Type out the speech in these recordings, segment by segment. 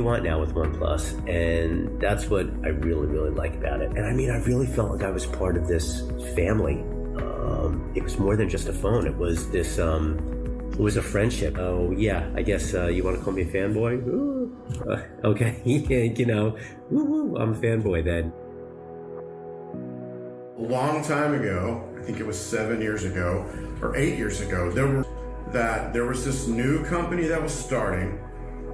you want now with OnePlus, and that's what I really, really like about it. And I mean, I really felt like I was part of this family. It was more than just a phone. It was this, it was a friendship. Oh yeah, I guess you want to call me a fanboy? Ooh. Okay, you know, woo, I'm a fanboy then. A long time ago, I think it was 7 years ago or 8 years ago, there was this new company that was starting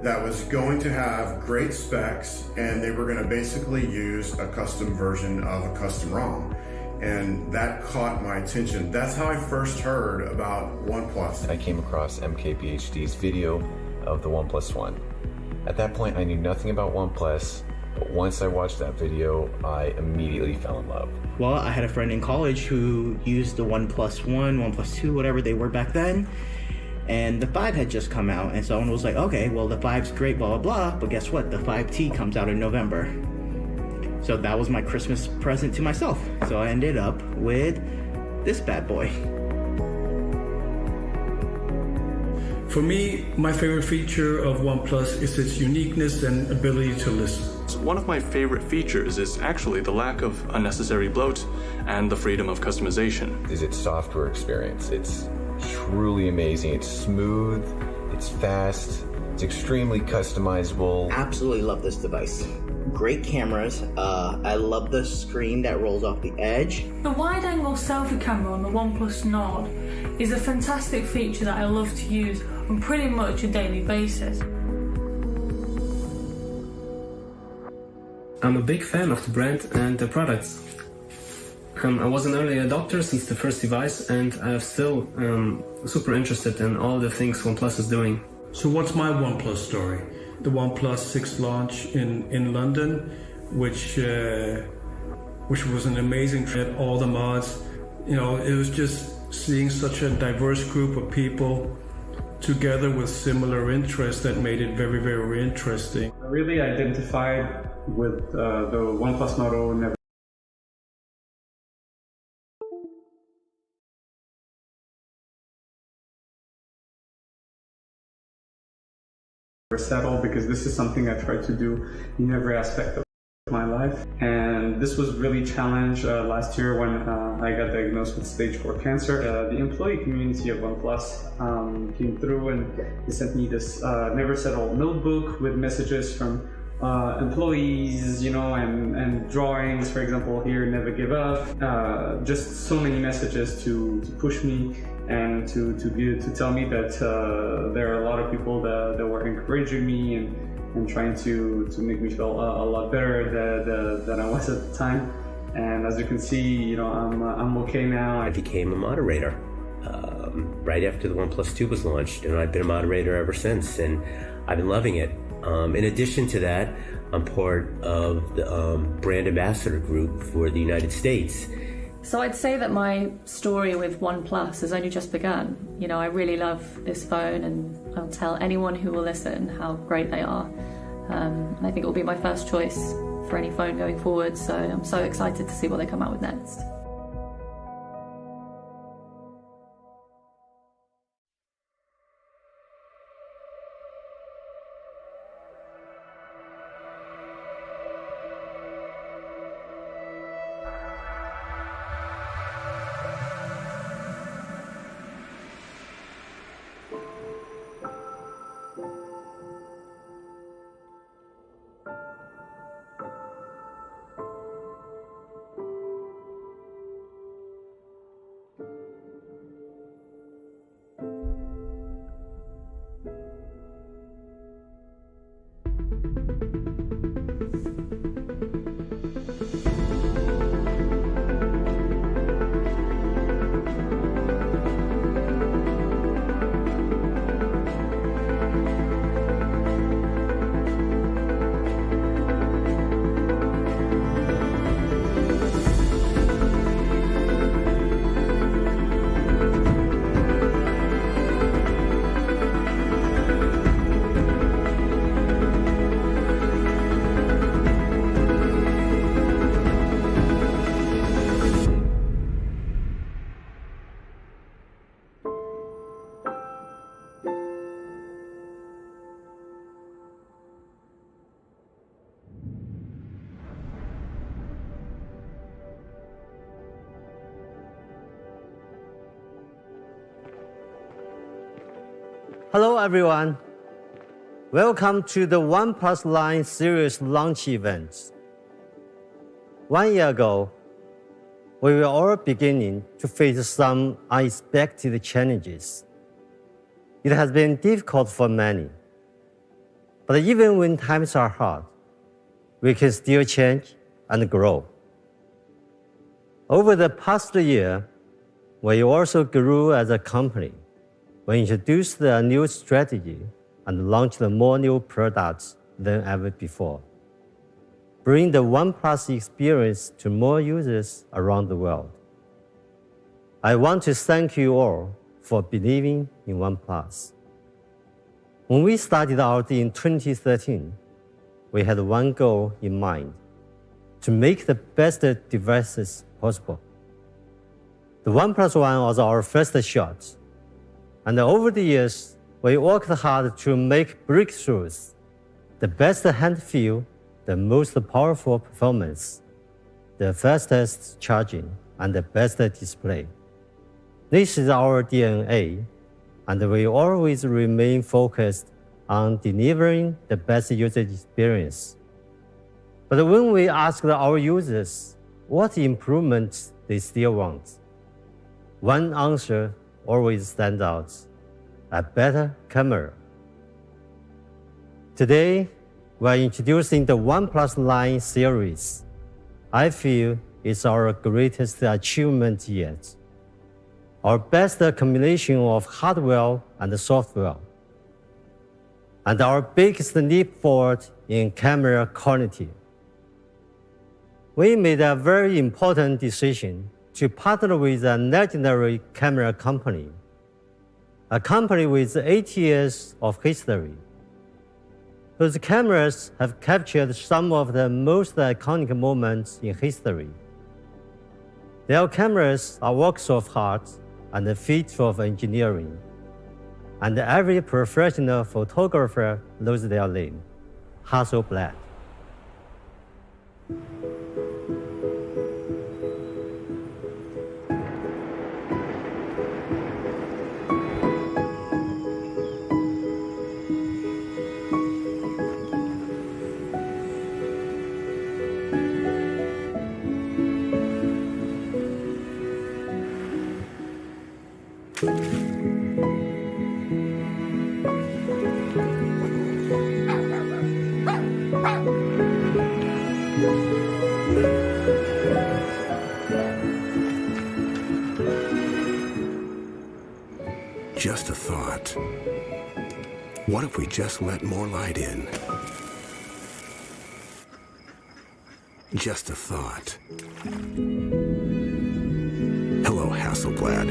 that was going to have great specs, and they were going to basically use a custom version of a custom ROM. And that caught my attention. That's how I first heard about OnePlus. I came across MKBHD's video of the OnePlus One. At that point, I knew nothing about OnePlus, but once I watched that video, I immediately fell in love. Well, I had a friend in college who used the OnePlus One, OnePlus Two, whatever they were back then, and the 5 had just come out, and someone was like, okay, well, the 5's great, blah, blah, blah, but guess what? The 5T comes out in November. So that was my Christmas present to myself. So I ended up with this bad boy. For me, my favorite feature of OnePlus is its uniqueness and ability to listen. One of my favorite features is actually the lack of unnecessary bloat and the freedom of customization. Is its software experience. It's truly amazing. It's smooth, it's fast, it's extremely customizable. Absolutely love this device. Great cameras. I love the screen that rolls off the edge. The wide-angle selfie camera on the OnePlus Nord is a fantastic feature that I love to use on pretty much a daily basis. I'm a big fan of the brand and the products. I was an early adopter since the first device, and I'm still super interested in all the things OnePlus is doing. So what's my OnePlus story? The OnePlus 6 launch in London, which was an amazing trip. All the mods, you know, it was just seeing such a diverse group of people together with similar interests that made it very, very interesting. I really identified with the OnePlus Nord. Never settle, because this is something I try to do in every aspect of my life. And this was really challenged last year when I got diagnosed with stage 4 cancer. The employee community of OnePlus came through, and they sent me this Never Settle notebook with messages from employees, you know, and drawings, for example, here, never give up. Just so many messages to push me and to tell me that there are a lot of people that were encouraging me and trying to make me feel a lot better than I was at the time. And as you can see, you know, I'm okay now. I became a moderator right after the OnePlus 2 was launched, and I've been a moderator ever since, and I've been loving it. In addition to that, I'm part of the brand ambassador group for the United States. So I'd say that my story with OnePlus has only just begun. You know, I really love this phone, and I'll tell anyone who will listen how great they are. And I think it will be my first choice for any phone going forward, so I'm so excited to see what they come out with next. Hello everyone. Welcome to the OnePlus line series launch event. 1 year ago, we were all beginning to face some unexpected challenges. It has been difficult for many. But even when times are hard, we can still change and grow. Over the past year, we also grew as a company. We introduced a new strategy and launched more new products than ever before. Bring the OnePlus experience to more users around the world. I want to thank you all for believing in OnePlus. When we started out in 2013, we had one goal in mind: to make the best devices possible. The OnePlus One was our first shot, and over the years, we worked hard to make breakthroughs: the best hand feel, the most powerful performance, the fastest charging, and the best display. This is our DNA, and we always remain focused on delivering the best user experience. But when we asked our users what improvements they still want, one answer always stands out: a better camera. Today, we are introducing the OnePlus line series. I feel it's our greatest achievement yet. Our best combination of hardware and software, and our biggest leap forward in camera quality. We made a very important decision to partner with a legendary camera company, a company with 80 years of history, whose cameras have captured some of the most iconic moments in history. Their cameras are works of art and feats of engineering, and every professional photographer knows their name: Hasselblad. Just a thought. What if we just let more light in? Just a thought. Hello, Hasselblad.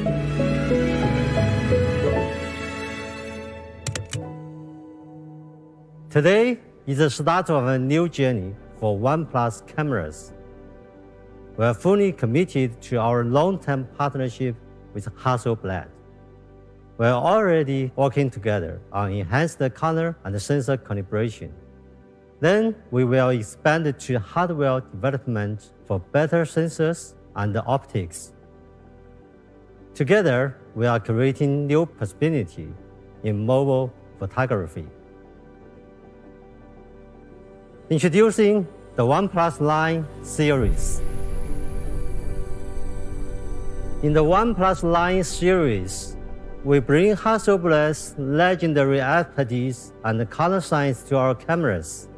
Today is the start of a new journey for OnePlus cameras. We are fully committed to our long-term partnership with Hasselblad. We are already working together on enhanced color and sensor calibration. Then we will expand to hardware development for better sensors and optics. Together, we are creating new possibility in mobile photography. Introducing the OnePlus line series. In the OnePlus line series, we bring Hasselblad's legendary expertise and color science to our cameras.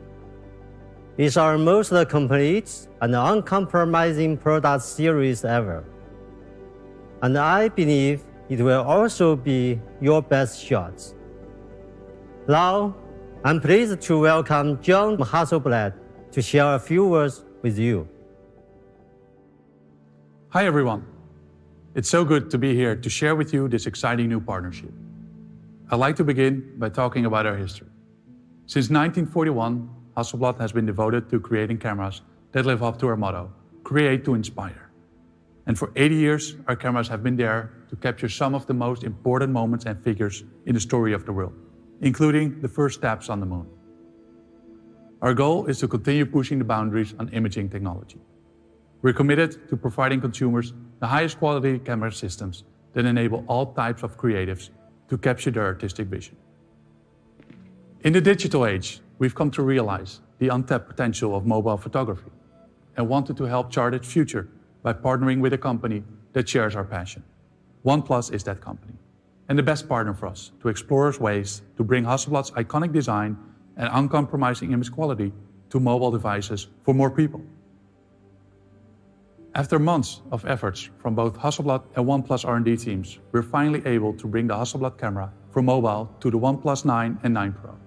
It's our most complete and uncompromising product series ever. And I believe it will also be your best shot. Now, I'm pleased to welcome John Hasselblad to share a few words with you. Hi everyone. It's so good to be here to share with you this exciting new partnership. I'd like to begin by talking about our history. Since 1941, Hasselblad has been devoted to creating cameras that live up to our motto, create to inspire. And for 80 years, our cameras have been there to capture some of the most important moments and figures in the story of the world, including the first steps on the moon. Our goal is to continue pushing the boundaries on imaging technology. We're committed to providing consumers the highest quality camera systems that enable all types of creatives to capture their artistic vision. In the digital age, we've come to realize the untapped potential of mobile photography and wanted to help chart its future by partnering with a company that shares our passion. OnePlus is that company, and the best partner for us to explore ways to bring Hasselblad's iconic design and uncompromising image quality to mobile devices for more people. After months of efforts from both Hasselblad and OnePlus R&D teams, we're finally able to bring the Hasselblad camera for mobile to the OnePlus 9 and 9 Pro.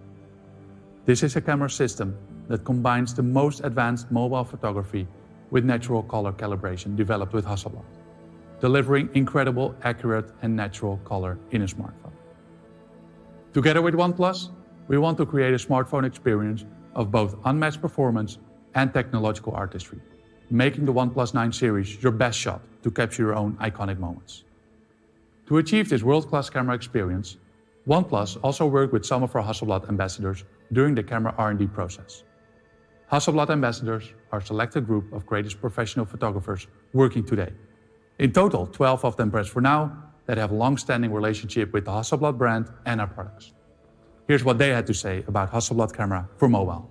This is a camera system that combines the most advanced mobile photography with natural color calibration developed with Hasselblad, delivering incredible, accurate, and natural color in a smartphone. Together with OnePlus, we want to create a smartphone experience of both unmatched performance and technological artistry, making the OnePlus 9 series your best shot to capture your own iconic moments. To achieve this world-class camera experience, OnePlus also worked with some of our Hasselblad ambassadors during the camera R&D process. Hasselblad ambassadors are a selected group of greatest professional photographers working today. In total, 12 of them press for now that have a long-standing relationship with the Hasselblad brand and our products. Here's what they had to say about Hasselblad camera for mobile.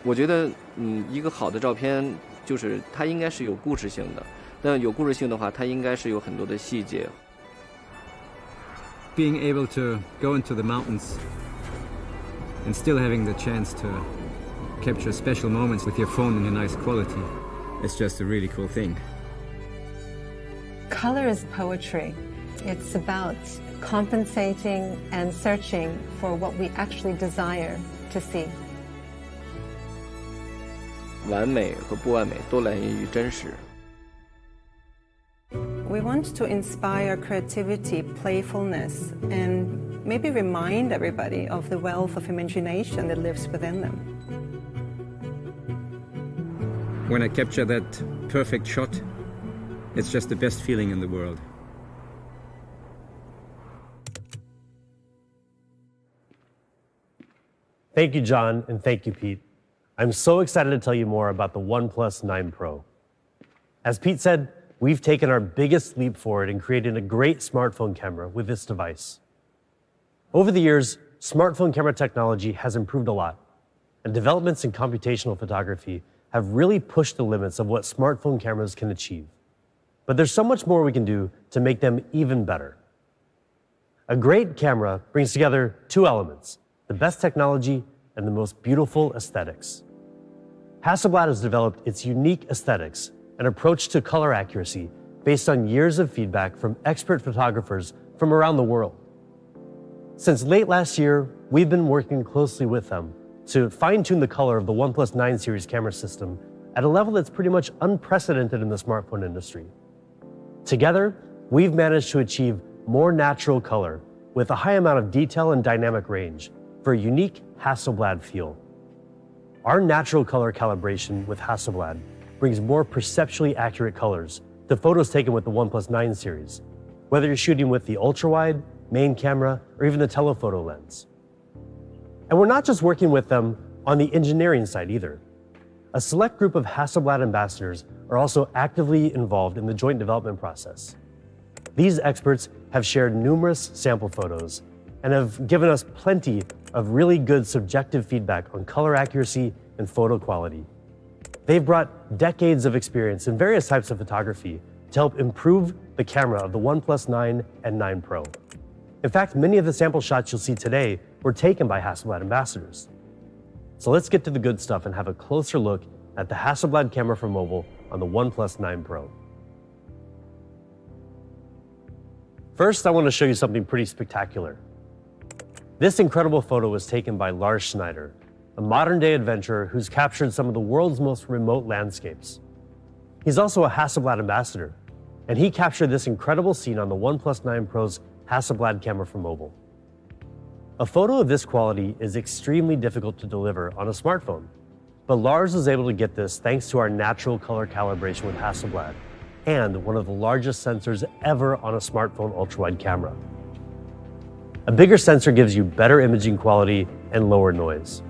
我觉得，一个好的照片就是它应该是有故事性的，但有故事性的话，它应该是有很多的细节。Being able to go into the mountains and still having the chance to capture special moments with your phone in a nice quality, it's just a really cool thing. Color is poetry. It's about compensating and searching for what we actually desire to see. 完美和不完美都来源于真实。We want to inspire creativity, playfulness, and maybe remind everybody of the wealth of imagination that lives within them. When I capture that perfect shot, it's just the best feeling in the world. Thank you, John, and thank you, Pete. I'm so excited to tell you more about the OnePlus 9 Pro. As Pete said, we've taken our biggest leap forward in creating a great smartphone camera with this device. Over the years, smartphone camera technology has improved a lot, and developments in computational photography have really pushed the limits of what smartphone cameras can achieve. But there's so much more we can do to make them even better. A great camera brings together two elements, the best technology and the most beautiful aesthetics. Hasselblad has developed its unique aesthetics, an approach to color accuracy based on years of feedback from expert photographers from around the world. Since late last year, we've been working closely with them to fine-tune the color of the OnePlus 9 series camera system at a level that's pretty much unprecedented in the smartphone industry. Together, we've managed to achieve more natural color with a high amount of detail and dynamic range for a unique Hasselblad feel. Our natural color calibration with Hasselblad brings more perceptually accurate colors to photos taken with the OnePlus 9 series, whether you're shooting with the ultra-wide, main camera, or even the telephoto lens. And we're not just working with them on the engineering side either. A select group of Hasselblad ambassadors are also actively involved in the joint development process. These experts have shared numerous sample photos and have given us plenty of really good subjective feedback on color accuracy and photo quality. They've brought decades of experience in various types of photography to help improve the camera of the OnePlus 9 and 9 Pro. In fact, many of the sample shots you'll see today were taken by Hasselblad ambassadors. So let's get to the good stuff and have a closer look at the Hasselblad camera for mobile on the OnePlus 9 Pro. First, I want to show you something pretty spectacular. This incredible photo was taken by Lars Schneider, a modern-day adventurer who's captured some of the world's most remote landscapes. He's also a Hasselblad ambassador, and he captured this incredible scene on the OnePlus 9 Pro's Hasselblad camera for mobile. A photo of this quality is extremely difficult to deliver on a smartphone, but Lars was able to get this thanks to our natural color calibration with Hasselblad and one of the largest sensors ever on a smartphone ultra-wide camera. A bigger sensor gives you better imaging quality and lower noise.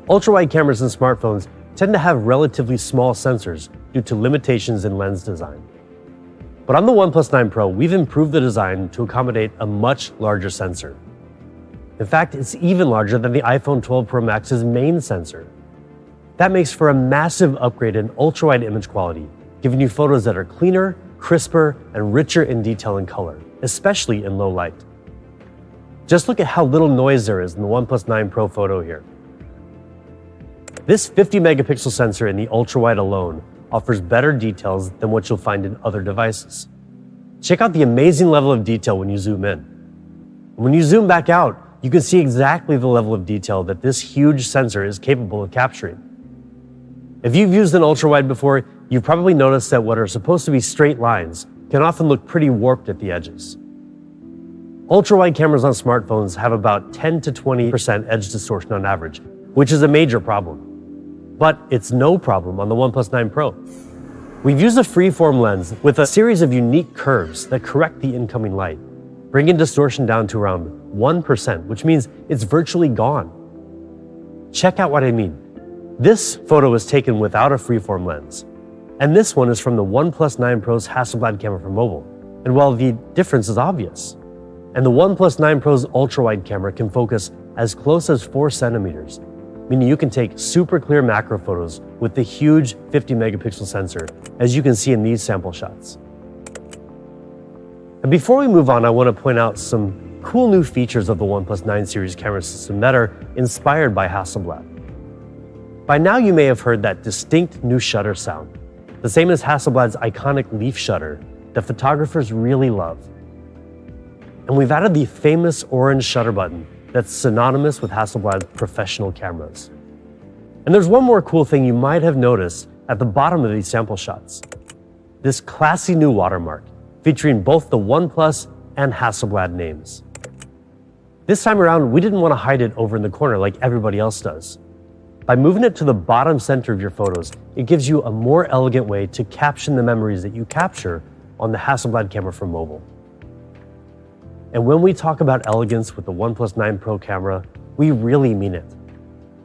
Ultra-wide cameras in smartphones tend to have relatively small sensors due due to limitations in lens design. But on the OnePlus 9 Pro, we've improved the design to accommodate a much larger sensor. In fact, it's even larger than the iPhone 12 Pro Max's main sensor. That makes for a massive upgrade in ultra-wide image quality, giving you photos that are cleaner, crisper, and richer in detail and color, especially in low light. Just look at how little noise there is in the OnePlus 9 Pro photo here. This 50 megapixel sensor in the ultra-wide alone offers better details than what you'll find in other devices. Check out the amazing level of detail when you zoom in. When you zoom back out, you can see exactly the level of detail that this huge sensor is capable of capturing. If you've used an ultra-wide before, you've probably noticed that what are supposed to be straight lines can often look pretty warped at the edges. Ultra-wide cameras on smartphones have about 10 to 20% edge distortion on average, which is a major problem. But it's no problem on the OnePlus 9 Pro. We've used a freeform lens with a series of unique curves that correct the incoming light, bringing distortion down to around 1%, which means it's virtually gone. Check out what I mean. This photo was taken without a freeform lens, and this one is from the OnePlus 9 Pro's Hasselblad camera for mobile. And while the difference is obvious, and the OnePlus 9 Pro's ultra-wide camera can focus as close as 4 centimeters, meaning you can take super clear macro photos with the huge 50 megapixel sensor, as you can see in these sample shots. And before we move on, I want to point out some cool new features of the OnePlus 9 series camera system that are inspired by Hasselblad. By now you may have heard that distinct new shutter sound, the same as Hasselblad's iconic leaf shutter that photographers really love. And we've added the famous orange shutter button that's synonymous with Hasselblad's professional cameras. And there's one more cool thing you might have noticed at the bottom of these sample shots. This classy new watermark, featuring both the OnePlus and Hasselblad names. This time around, we didn't want to hide it over in the corner like everybody else does. By moving it to the bottom center of your photos, it gives you a more elegant way to caption the memories that you capture on the Hasselblad camera for mobile. And when we talk about elegance with the OnePlus 9 Pro camera, we really mean it.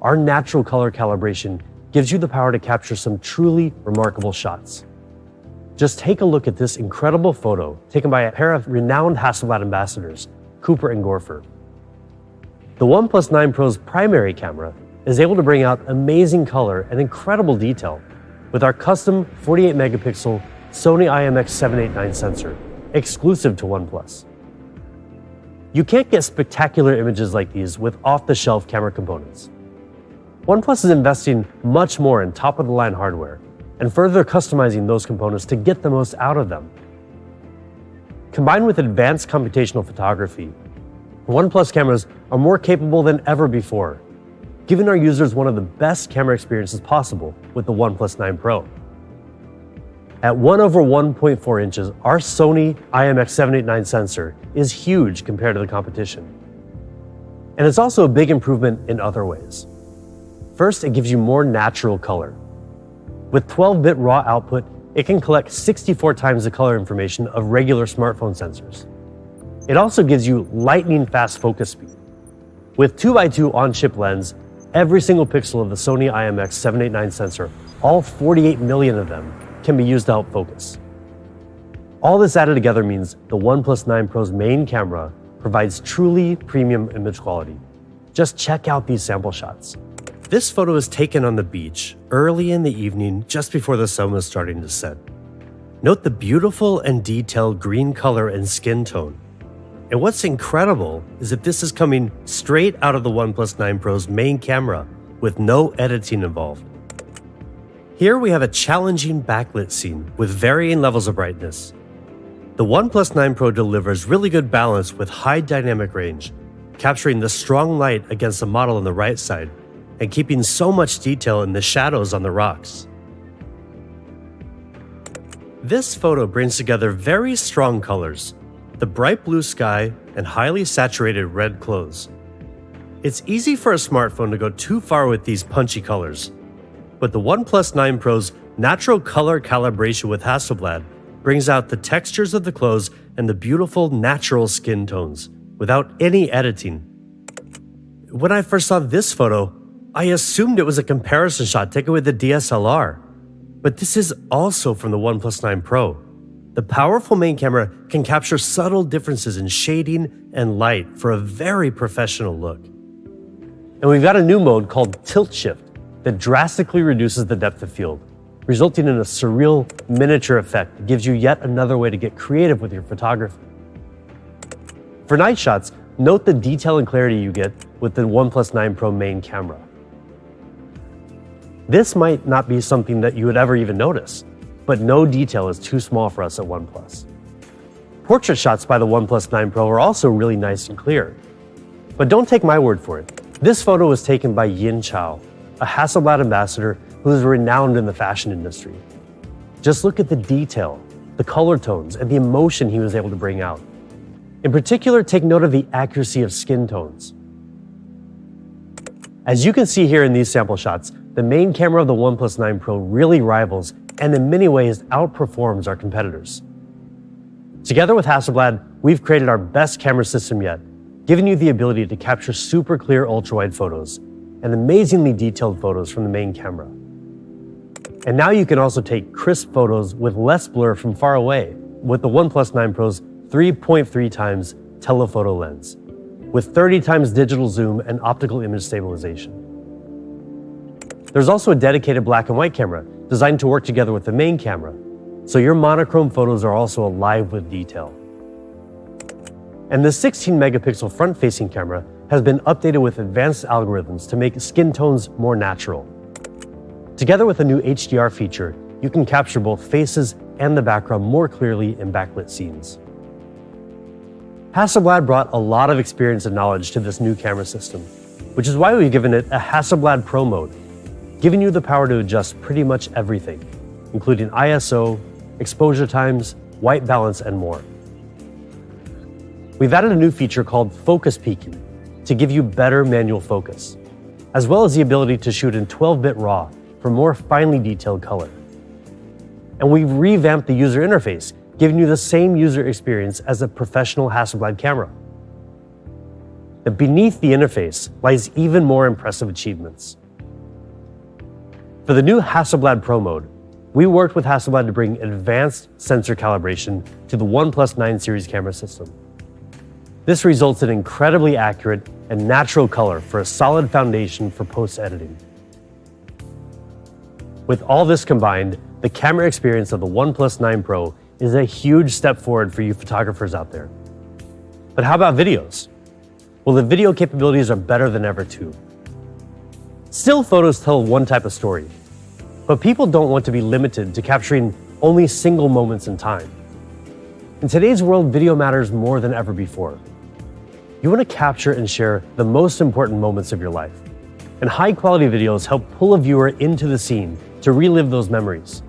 Our natural color calibration gives you the power to capture some truly remarkable shots. Just take a look at this incredible photo taken by a pair of renowned Hasselblad ambassadors, Cooper and Gorfer. The OnePlus 9 Pro's primary camera is able to bring out amazing color and incredible detail with our custom 48 megapixel Sony IMX789 sensor, exclusive to OnePlus. You can't get spectacular images like these with off-the-shelf camera components. OnePlus is investing much more in top-of-the-line hardware and further customizing those components to get the most out of them. Combined with advanced computational photography, OnePlus cameras are more capable than ever before, giving our users one of the best camera experiences possible with the OnePlus 9 Pro. At 1/1.4 inches, our Sony IMX789 sensor is huge compared to the competition. And it's also a big improvement in other ways. First, it gives you more natural color. With 12-bit raw output, it can collect 64 times the color information of regular smartphone sensors. It also gives you lightning-fast focus speed. With 2x2 on-chip lens, every single pixel of the Sony IMX789 sensor, all 48 million of them, can be used to help focus. All this added together means the OnePlus 9 Pro's main camera provides truly premium image quality. Just check out these sample shots. This photo is taken on the beach, early in the evening, just before the sun was starting to set. Note the beautiful and detailed green color and skin tone. And what's incredible is that this is coming straight out of the OnePlus 9 Pro's main camera with no editing involved. Here we have a challenging backlit scene with varying levels of brightness. The OnePlus 9 Pro delivers really good balance with high dynamic range, capturing the strong light against the model on the right side and keeping so much detail in the shadows on the rocks. This photo brings together very strong colors, the bright blue sky and highly saturated red clothes. It's easy for a smartphone to go too far with these punchy colors, but the OnePlus 9 Pro's natural color calibration with Hasselblad brings out the textures of the clothes and the beautiful natural skin tones without any editing. When I first saw this photo, I assumed it was a comparison shot taken with the DSLR. But this is also from the OnePlus 9 Pro. The powerful main camera can capture subtle differences in shading and light for a very professional look. And we've got a new mode called Tilt Shift that drastically reduces the depth of field, resulting in a surreal miniature effect that gives you yet another way to get creative with your photography. For night shots, note the detail and clarity you get with the OnePlus 9 Pro main camera. This might not be something that you would ever even notice, but no detail is too small for us at OnePlus. Portrait shots by the OnePlus 9 Pro are also really nice and clear. But don't take my word for it. This photo was taken by Yin Chao, a Hasselblad ambassador who is renowned in the fashion industry. Just look at the detail, the color tones, and the emotion he was able to bring out. In particular, take note of the accuracy of skin tones. As you can see here in these sample shots, the main camera of the OnePlus 9 Pro really rivals and in many ways outperforms our competitors. Together with Hasselblad, we've created our best camera system yet, giving you the ability to capture super clear ultra-wide photos and amazingly detailed photos from the main camera. And now you can also take crisp photos with less blur from far away with the OnePlus 9 Pro's 3.3 times telephoto lens, with 30 times digital zoom and optical image stabilization. There's also a dedicated black and white camera designed to work together with the main camera, so your monochrome photos are also alive with detail. And the 16 megapixel front-facing camera has been updated with advanced algorithms to make skin tones more natural. Together with a new HDR feature, you can capture both faces and the background more clearly in backlit scenes. Hasselblad brought a lot of experience and knowledge to this new camera system, which is why we've given it a Hasselblad Pro mode, giving you the power to adjust pretty much everything, including ISO, exposure times, white balance, and more. We've added a new feature called focus peaking to give you better manual focus, as well as the ability to shoot in 12-bit RAW for more finely detailed color. And we've revamped the user interface, giving you the same user experience as a professional Hasselblad camera. But beneath the interface lies even more impressive achievements. For the new Hasselblad Pro mode, we worked with Hasselblad to bring advanced sensor calibration to the OnePlus 9 series camera system. This results in incredibly accurate and natural color for a solid foundation for post-editing. With all this combined, the camera experience of the OnePlus 9 Pro is a huge step forward for you photographers out there. But how about videos? Well, the video capabilities are better than ever too. Still photos tell one type of story, but people don't want to be limited to capturing only single moments in time. In today's world, video matters more than ever before. You want to capture and share the most important moments of your life, and high-quality videos help pull a viewer into the scene to relive those memories.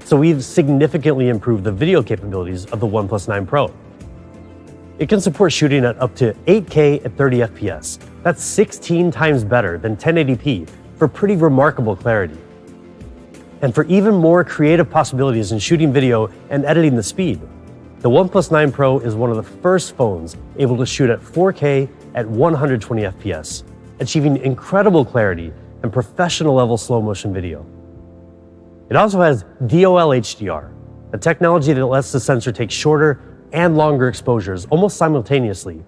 So we've significantly improved the video capabilities of the OnePlus 9 Pro. It can support shooting at up to 8K at 30 FPS. That's 16 times better than 1080p for pretty remarkable clarity. And for even more creative possibilities in shooting video and editing the speed, the OnePlus 9 Pro is one of the first phones able to shoot at 4K at 120 FPS, achieving incredible clarity and professional level slow motion video. It also has DOL HDR, a technology that lets the sensor take shorter and longer exposures almost simultaneously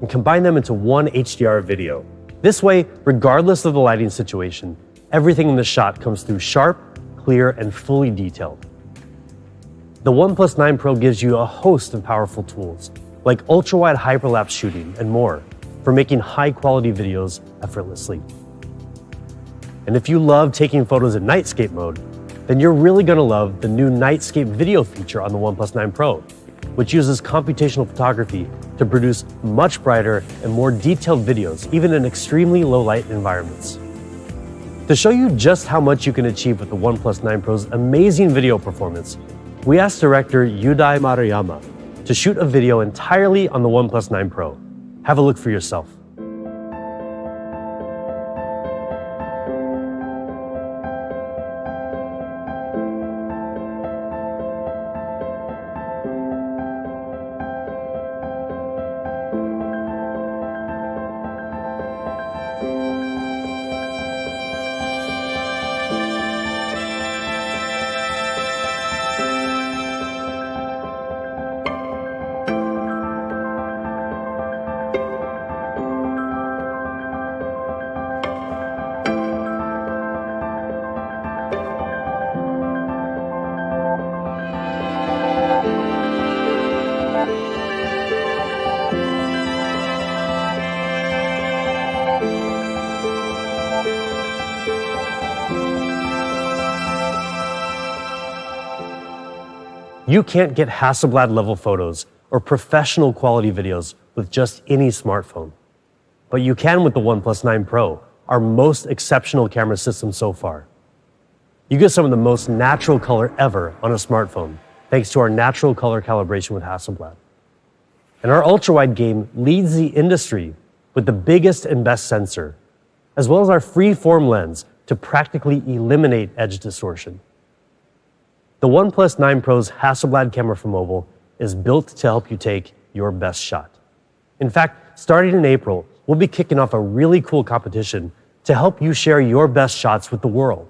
and combine them into one HDR video. This way, regardless of the lighting situation, everything in the shot comes through sharp, clear, and fully detailed. The OnePlus 9 Pro gives you a host of powerful tools, like ultra-wide hyperlapse shooting and more, for making high-quality videos effortlessly. And if you love taking photos in nightscape mode, then you're really going to love the new Nightscape video feature on the OnePlus 9 Pro, which uses computational photography to produce much brighter and more detailed videos, even in extremely low-light environments. To show you just how much you can achieve with the OnePlus 9 Pro's amazing video performance, we asked director Yudai Maruyama to shoot a video entirely on the OnePlus 9 Pro. Have a look for yourself. You can't get Hasselblad level photos or professional quality videos with just any smartphone. But you can with the OnePlus 9 Pro, our most exceptional camera system so far. You get some of the most natural color ever on a smartphone, thanks to our natural color calibration with Hasselblad. And our ultra-wide game leads the industry with the biggest and best sensor, as well as our free-form lens to practically eliminate edge distortion. The OnePlus 9 Pro's Hasselblad camera for mobile is built to help you take your best shot. In fact, starting in April, we'll be kicking off a really cool competition to help you share your best shots with the world.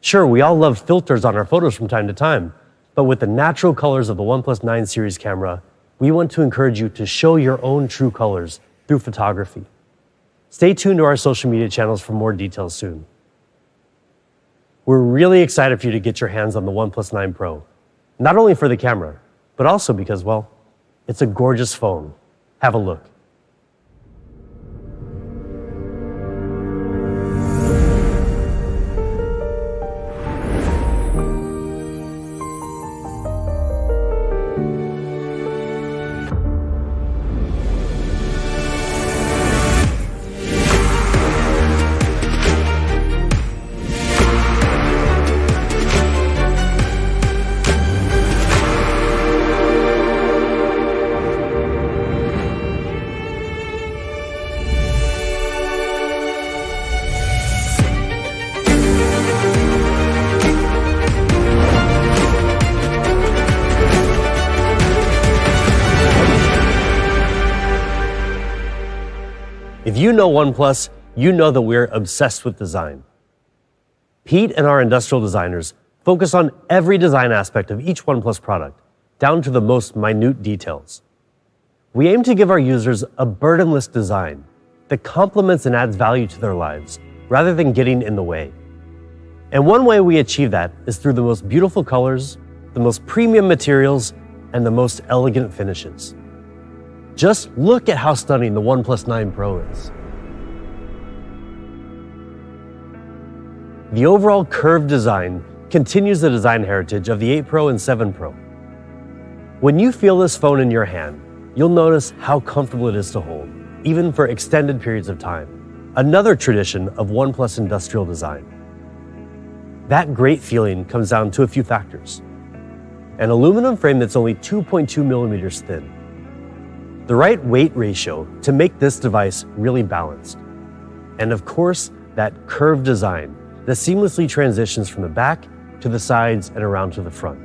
Sure, we all love filters on our photos from time to time, but with the natural colors of the OnePlus 9 series camera, we want to encourage you to show your own true colors through photography. Stay tuned to our social media channels for more details soon. We're really excited for you to get your hands on the OnePlus 9 Pro, not only for the camera, but also because, well, it's a gorgeous phone. Have a look. If you know OnePlus, you know that we're obsessed with design. Pete and our industrial designers focus on every design aspect of each OnePlus product, down to the most minute details. We aim to give our users a burdenless design that complements and adds value to their lives, rather than getting in the way. And one way we achieve that is through the most beautiful colors, the most premium materials, and the most elegant finishes. Just look at how stunning the OnePlus 9 Pro is. The overall curved design continues the design heritage of the 8 Pro and 7 Pro. When you feel this phone in your hand, you'll notice how comfortable it is to hold, even for extended periods of time. Another tradition of OnePlus industrial design. That great feeling comes down to a few factors. An aluminum frame that's only 2.2 millimeters thin. The right weight ratio to make this device really balanced. And of course, that curved design that seamlessly transitions from the back to the sides and around to the front.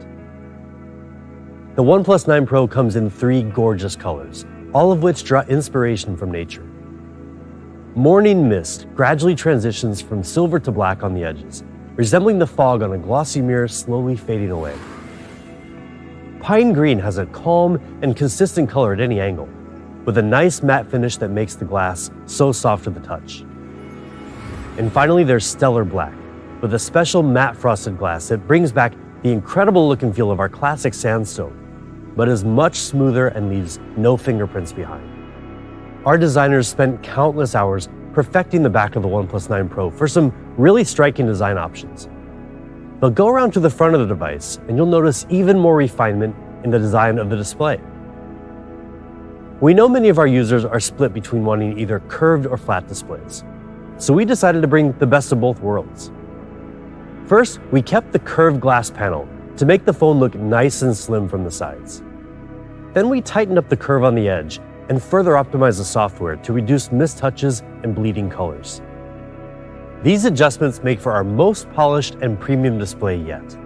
The OnePlus 9 Pro comes in 3 gorgeous colors, all of which draw inspiration from nature. Morning mist gradually transitions from silver to black on the edges, resembling the fog on a glossy mirror slowly fading away. Pine green has a calm and consistent color at any angle, with a nice matte finish that makes the glass so soft to the touch. And finally, there's stellar black, with a special matte frosted glass that brings back the incredible look and feel of our classic sandstone, but is much smoother and leaves no fingerprints behind. Our designers spent countless hours perfecting the back of the OnePlus 9 Pro for some really striking design options. But go around to the front of the device and you'll notice even more refinement in the design of the display. We know many of our users are split between wanting either curved or flat displays, so we decided to bring the best of both worlds. First, we kept the curved glass panel to make the phone look nice and slim from the sides. Then we tightened up the curve on the edge and further optimized the software to reduce mistouches and bleeding colors. These adjustments make for our most polished and premium display yet.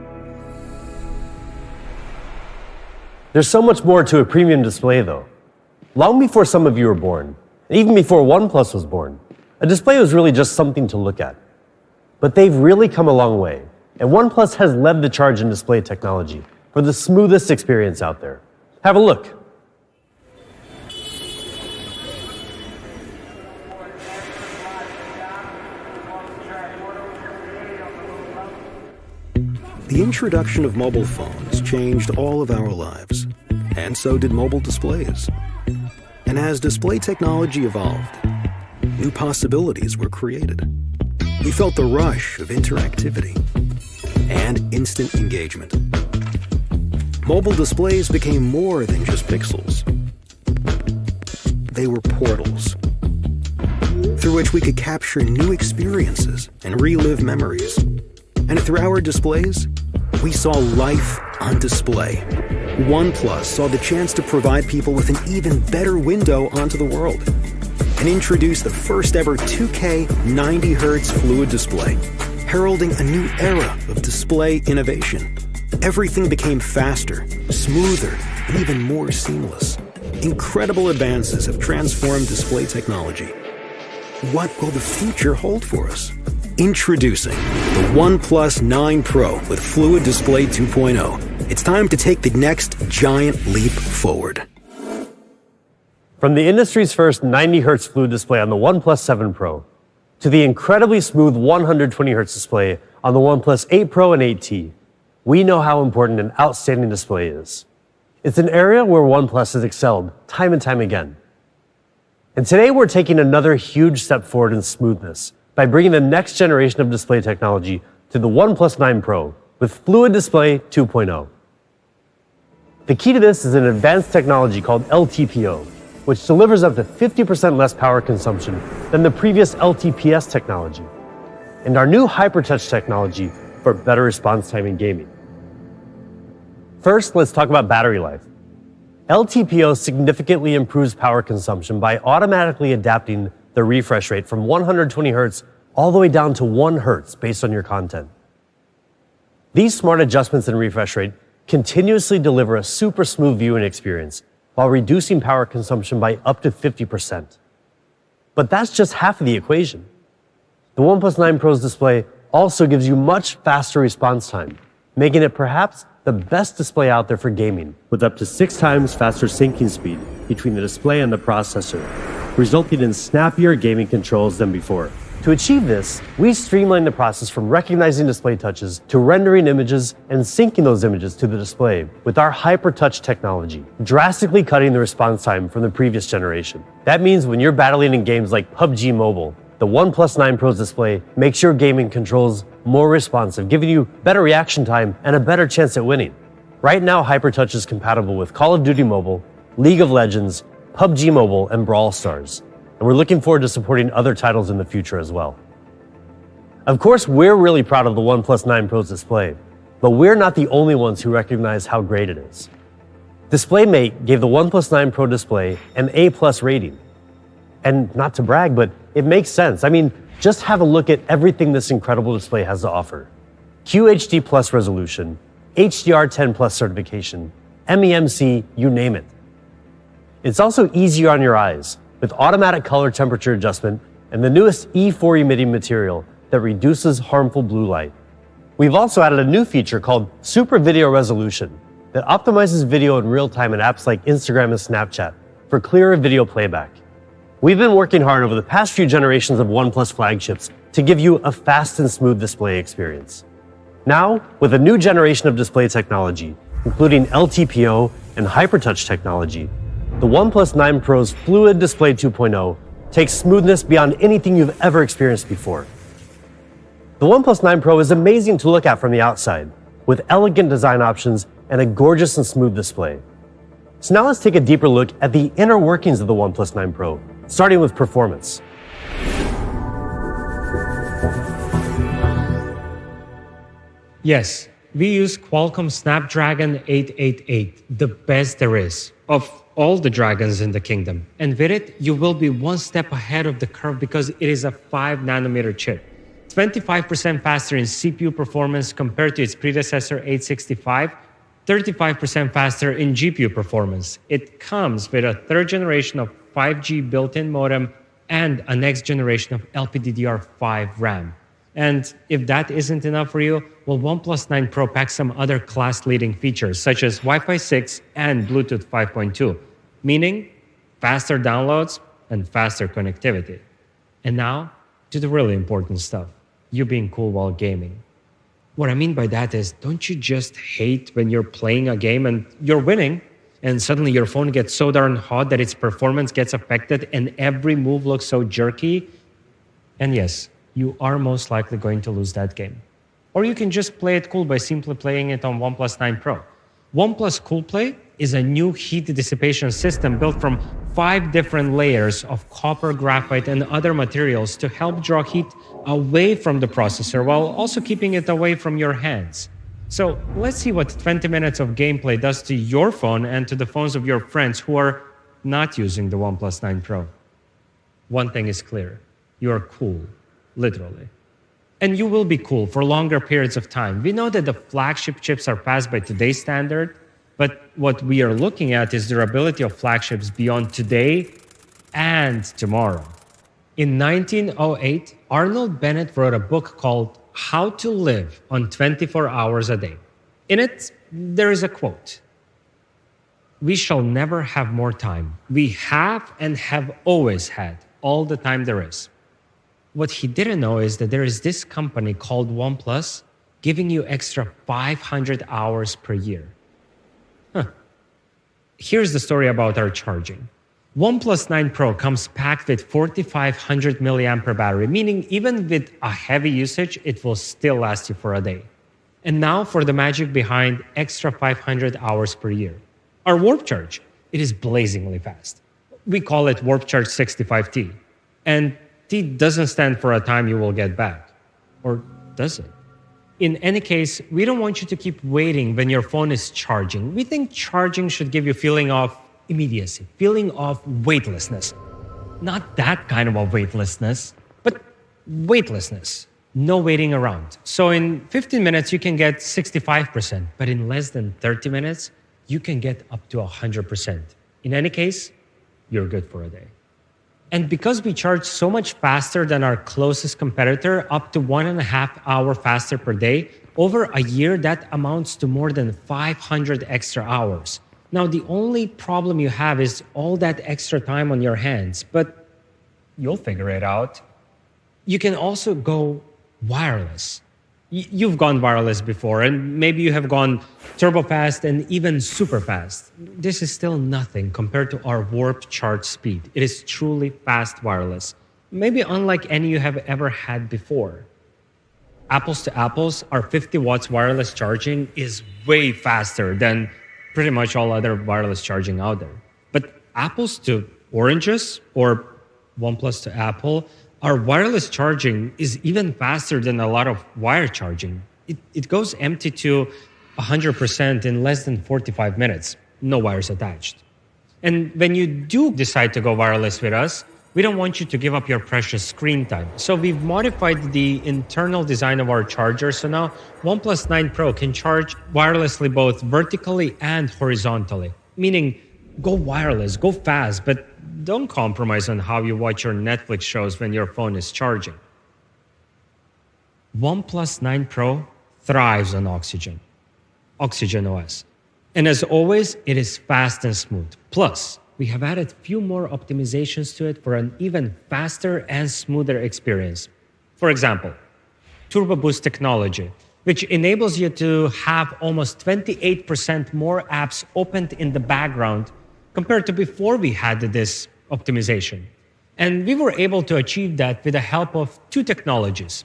There's so much more to a premium display though. Long before some of you were born, and even before OnePlus was born, a display was really just something to look at. But they've really come a long way, and OnePlus has led the charge in display technology for the smoothest experience out there. Have a look. The introduction of mobile phones changed all of our lives, and so did mobile displays. And as display technology evolved, new possibilities were created. We felt the rush of interactivity and instant engagement. mobile displays became more than just pixels. They were portals through which we could capture new experiences and relive memories. And through our displays, we saw life on display. OnePlus saw the chance to provide people with an even better window onto the world and introduced the first ever 2K 90Hz fluid display, heralding a new era of display innovation. Everything became faster, smoother, and even more seamless. Incredible advances have transformed display technology. What will the future hold for us? Introducing the OnePlus 9 Pro with Fluid Display 2.0. It's time to take the next giant leap forward. From the industry's first 90Hz fluid display on the OnePlus 7 Pro to the incredibly smooth 120Hz display on the OnePlus 8 Pro and 8T, we know how important an outstanding display is. It's an area where OnePlus has excelled time and time again. And today we're taking another huge step forward in smoothness by bringing the next generation of display technology to the OnePlus 9 Pro with Fluid Display 2.0. The key to this is an advanced technology called LTPO, which delivers up to 50% less power consumption than the previous LTPS technology, and our new HyperTouch technology for better response time in gaming. First, let's talk about battery life. LTPO significantly improves power consumption by automatically adapting the refresh rate from 120 Hz all the way down to 1 Hz based on your content. These smart adjustments in refresh rate continuously deliver a super smooth viewing experience while reducing power consumption by up to 50%. But that's just half of the equation. The OnePlus 9 Pro's display also gives you much faster response time, making it perhaps the best display out there for gaming, with up to 6 times faster syncing speed between the display and the processor, resulting in snappier gaming controls than before. To achieve this, we streamlined the process from recognizing display touches to rendering images and syncing those images to the display with our HyperTouch technology, drastically cutting the response time from the previous generation. That means when you're battling in games like PUBG Mobile, the OnePlus 9 Pro's display makes your gaming controls more responsive, giving you better reaction time and a better chance at winning. Right now, HyperTouch is compatible with Call of Duty Mobile, League of Legends, PUBG Mobile, and Brawl Stars. And we're looking forward to supporting other titles in the future as well. Of course, we're really proud of the OnePlus 9 Pro's display, but we're not the only ones who recognize how great it is. DisplayMate gave the OnePlus 9 Pro display an A+ rating. And not to brag, but it makes sense. I mean, just have a look at everything this incredible display has to offer. QHD Plus resolution, HDR10 Plus certification, MEMC, you name it. It's also easier on your eyes, with automatic color temperature adjustment and the newest E4 emitting material that reduces harmful blue light. We've also added a new feature called Super Video Resolution that optimizes video in real time in apps like Instagram and Snapchat for clearer video playback. We've been working hard over the past few generations of OnePlus flagships to give you a fast and smooth display experience. Now, with a new generation of display technology, including LTPO and HyperTouch technology, the OnePlus 9 Pro's Fluid Display 2.0 takes smoothness beyond anything you've ever experienced before. The OnePlus 9 Pro is amazing to look at from the outside, with elegant design options and a gorgeous and smooth display. So now let's take a deeper look at the inner workings of the OnePlus 9 Pro, starting with performance. Yes, we use Qualcomm Snapdragon 888, the best there is of all the dragons in the kingdom. And with it, you will be one step ahead of the curve because it is a 5nm chip. 25% faster in CPU performance compared to its predecessor 865, 35% faster in GPU performance. It comes with a 3rd generation of 5G built-in modem and a next generation of LPDDR5 RAM. And if that isn't enough for you, well, OnePlus 9 Pro packs some other class-leading features such as Wi-Fi 6 and Bluetooth 5.2, meaning faster downloads and faster connectivity. And now, to the really important stuff, you being cool while gaming. What I mean by that is, don't you just hate when you're playing a game and you're winning, and suddenly your phone gets so darn hot that its performance gets affected and every move looks so jerky? And yes, you are most likely going to lose that game. Or you can just play it cool by simply playing it on OnePlus 9 Pro. OnePlus CoolPlay is a new heat dissipation system built from 5 different layers of copper, graphite, and other materials to help draw heat away from the processor while also keeping it away from your hands. So let's see what 20 minutes of gameplay does to your phone and to the phones of your friends who are not using the OnePlus 9 Pro. One thing is clear, you are cool, literally. And you will be cool for longer periods of time. We know that the flagship chips are passed by today's standard, but what we are looking at is durability of flagships beyond today and tomorrow. In 1908, Arnold Bennett wrote a book called How to Live on 24 Hours a Day. In it, there is a quote. "We shall never have more time. We have and have always had all the time there is." What he didn't know is that there is this company called OnePlus giving you extra 500 hours per year. Here's the story about our charging. OnePlus 9 Pro comes packed with 4500 milliampere battery, meaning even with a heavy usage, it will still last you for a day. And now for the magic behind extra 500 hours per year. Our Warp Charge, it is blazingly fast. We call it Warp Charge 65T. And T doesn't stand for a time you will get back. Or does it? In any case, we don't want you to keep waiting when your phone is charging. We think charging should give you a feeling of immediacy, feeling of weightlessness. Not that kind of a weightlessness, but weightlessness. No waiting around. So in 15 minutes, you can get 65%, but in less than 30 minutes, you can get up to 100%. In any case, you're good for a day. And because we charge so much faster than our closest competitor, up to 1.5 hours faster per day, over a year, that amounts to more than 500 extra hours. Now, the only problem you have is all that extra time on your hands, but you'll figure it out. You can also go wireless. You've gone wireless before, and maybe you have gone turbo fast and even super fast. This is still nothing compared to our Warp Charge speed. It is truly fast wireless, maybe unlike any you have ever had before. Apples to apples, our 50 watts wireless charging is way faster than pretty much all other wireless charging out there. But apples to oranges, or OnePlus to Apple, our wireless charging is even faster than a lot of wire charging. It goes empty to 100% in less than 45 minutes, no wires attached. And when you do decide to go wireless with us, we don't want you to give up your precious screen time. So we've modified the internal design of our charger, so now OnePlus 9 Pro can charge wirelessly both vertically and horizontally, meaning go wireless, go fast, but don't compromise on how you watch your Netflix shows when your phone is charging. OnePlus 9 Pro thrives on Oxygen OS. And as always, it is fast and smooth. Plus, we have added a few more optimizations to it for an even faster and smoother experience. For example, Turbo Boost technology, which enables you to have almost 28% more apps opened in the background compared to before we had this optimization. And we were able to achieve that with the help of 2 technologies,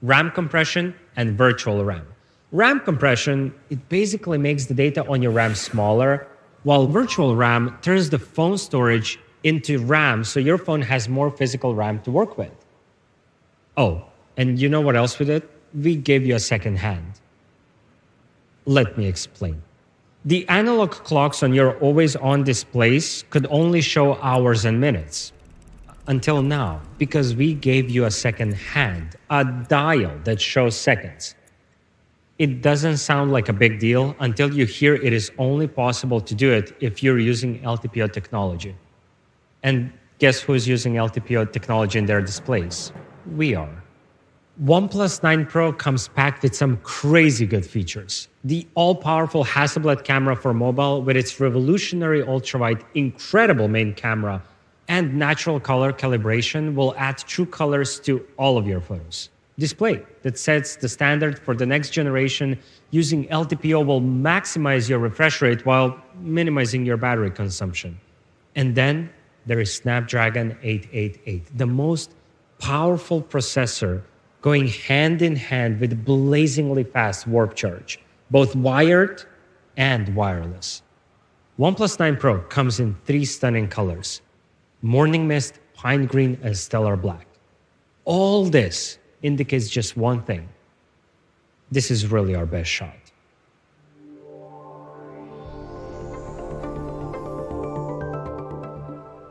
RAM compression and virtual RAM. RAM compression, it basically makes the data on your RAM smaller, while virtual RAM turns the phone storage into RAM so your phone has more physical RAM to work with. Oh, and you know what else we did? We gave you a second hand. Let me explain. The analog clocks on your always-on displays could only show hours and minutes. Until now, because we gave you a second hand, a dial that shows seconds. It doesn't sound like a big deal until you hear it is only possible to do it if you're using LTPO technology. And guess who's using LTPO technology in their displays? We are. OnePlus 9 Pro comes packed with some crazy good features. The all-powerful Hasselblad camera for mobile with its revolutionary ultrawide, incredible main camera, and natural color calibration will add true colors to all of your photos. Display that sets the standard for the next generation using LTPO will maximize your refresh rate while minimizing your battery consumption. And then there is Snapdragon 888, the most powerful processor going hand in hand with blazingly fast Warp Charge, both wired and wireless. OnePlus 9 Pro comes in 3 stunning colors: Morning Mist, Pine Green, and Stellar Black. All this indicates just one thing: this is really our best shot.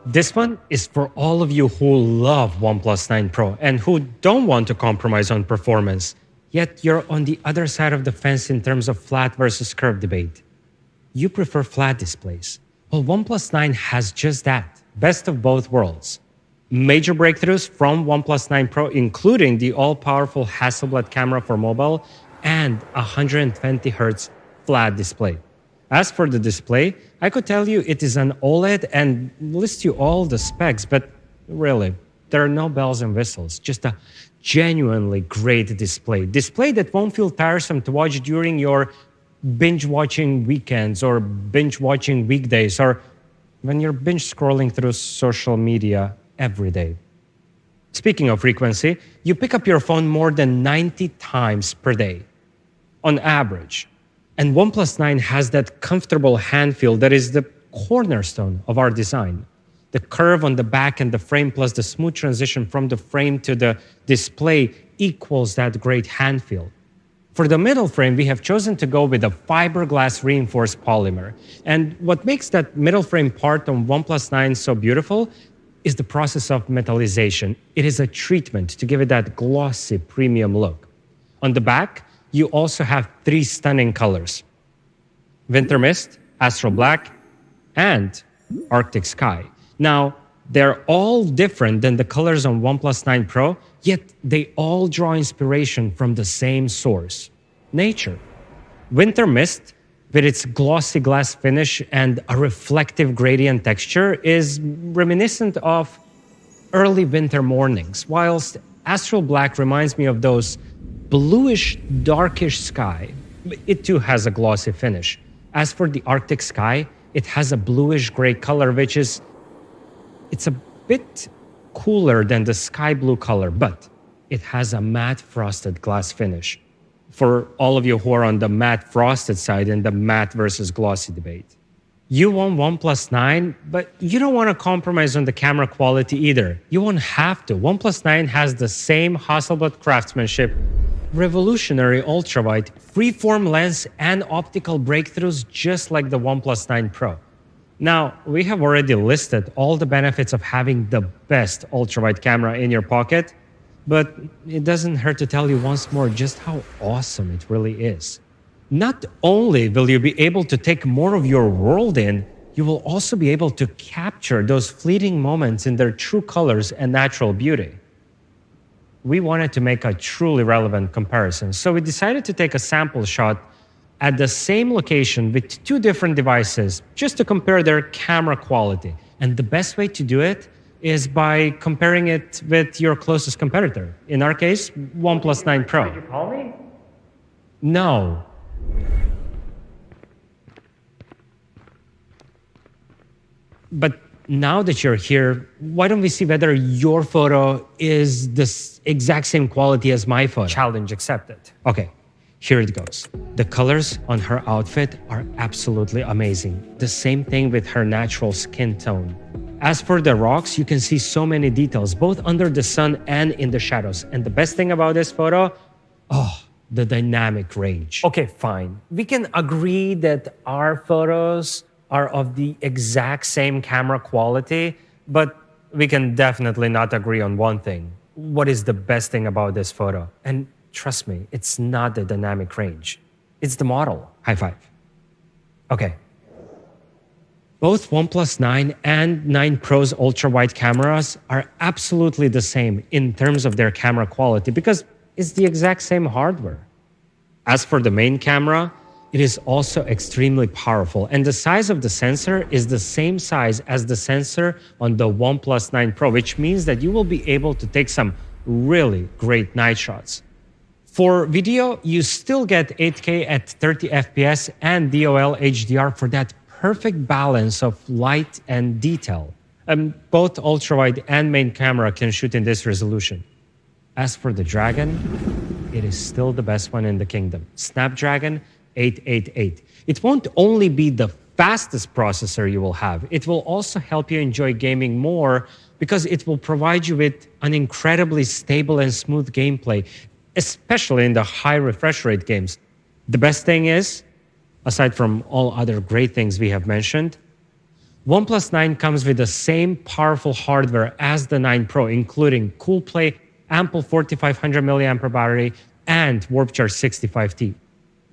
This one is for all of you who love OnePlus 9 Pro and who don't want to compromise on performance, yet you're on the other side of the fence in terms of flat versus curved debate. You prefer flat displays. Well, OnePlus 9 has just that, best of both worlds. Major breakthroughs from OnePlus 9 Pro, including the all-powerful Hasselblad camera for mobile and 120Hz flat display. As for the display, I could tell you it is an OLED and list you all the specs, but really, there are no bells and whistles, just a genuinely great display. Display that won't feel tiresome to watch during your binge-watching weekends or binge-watching weekdays, or when you're binge-scrolling through social media every day. Speaking of frequency, you pick up your phone more than 90 times per day, on average. And OnePlus 9 has that comfortable hand feel that is the cornerstone of our design. The curve on the back and the frame plus the smooth transition from the frame to the display equals that great hand feel. For the middle frame, we have chosen to go with a fiberglass reinforced polymer. And what makes that middle frame part on OnePlus 9 so beautiful is the process of metallization. It is a treatment to give it that glossy premium look. On the back, you also have 3 stunning colors: Winter Mist, Astral Black, and Arctic Sky. Now, they're all different than the colors on OnePlus 9 Pro, yet they all draw inspiration from the same source: nature. Winter Mist, with its glossy glass finish and a reflective gradient texture, is reminiscent of early winter mornings, whilst Astral Black reminds me of those bluish, darkish sky. It too has a glossy finish. As for the Arctic Sky, it has a bluish gray color, which is, it's a bit cooler than the sky blue color, but it has a matte frosted glass finish. For all of you who are on the matte frosted side in the matte versus glossy debate. You want OnePlus 9, but you don't want to compromise on the camera quality either. You won't have to. OnePlus 9 has the same Hasselblad craftsmanship, revolutionary ultrawide, freeform lens, and optical breakthroughs just like the OnePlus 9 Pro. Now, we have already listed all the benefits of having the best ultrawide camera in your pocket, but it doesn't hurt to tell you once more just how awesome it really is. Not only will you be able to take more of your world in, you will also be able to capture those fleeting moments in their true colors and natural beauty. We wanted to make a truly relevant comparison, so we decided to take a sample shot at the same location with 2 different devices just to compare their camera quality. And the best way to do it is by comparing it with your closest competitor. In our case, OnePlus 9 Pro. Did you call me? No. But now that you're here, why don't we see whether your photo is the exact same quality as my photo? Challenge accepted. Okay, here it goes. The colors on her outfit are absolutely amazing. The same thing with her natural skin tone. As for the rocks, you can see so many details, both under the sun and in the shadows. And the best thing about this photo, the dynamic range. Okay, fine. We can agree that our photos are of the exact same camera quality, but we can definitely not agree on one thing. What is the best thing about this photo? And trust me, it's not the dynamic range. It's the model. High five. Okay. Both OnePlus 9 and 9 Pro's ultra-wide cameras are absolutely the same in terms of their camera quality because it's the exact same hardware. As for the main camera, it is also extremely powerful, and the size of the sensor is the same size as the sensor on the OnePlus 9 Pro, which means that you will be able to take some really great night shots. For video, you still get 8K at 30 FPS and DOL HDR for that perfect balance of light and detail. Both ultrawide and main camera can shoot in this resolution. As for the Dragon, it is still the best one in the kingdom. Snapdragon 888. It won't only be the fastest processor you will have, it will also help you enjoy gaming more because it will provide you with an incredibly stable and smooth gameplay, especially in the high refresh rate games. The best thing is, aside from all other great things we have mentioned, OnePlus 9 comes with the same powerful hardware as the 9 Pro, including CoolPlay, ample 4500 mAh battery, and Warp Charge 65T.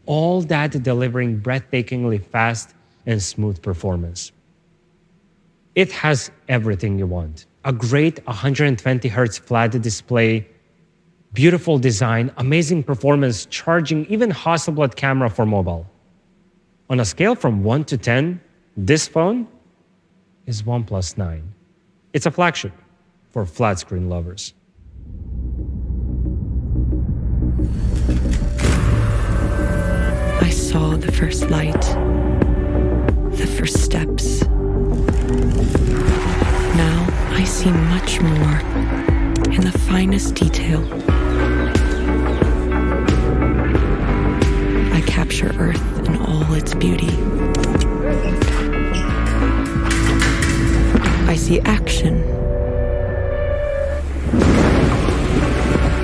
All that delivering breathtakingly fast and smooth performance. It has everything you want. A great 120Hz flat display, beautiful design, amazing performance, charging, even Hasselblad camera for mobile. On a scale from 1 to 10, this phone is OnePlus 9. It's a flagship for flat screen lovers. I saw the first light, the first steps. Now I see much more in the finest detail. I capture Earth in all its beauty. I see action.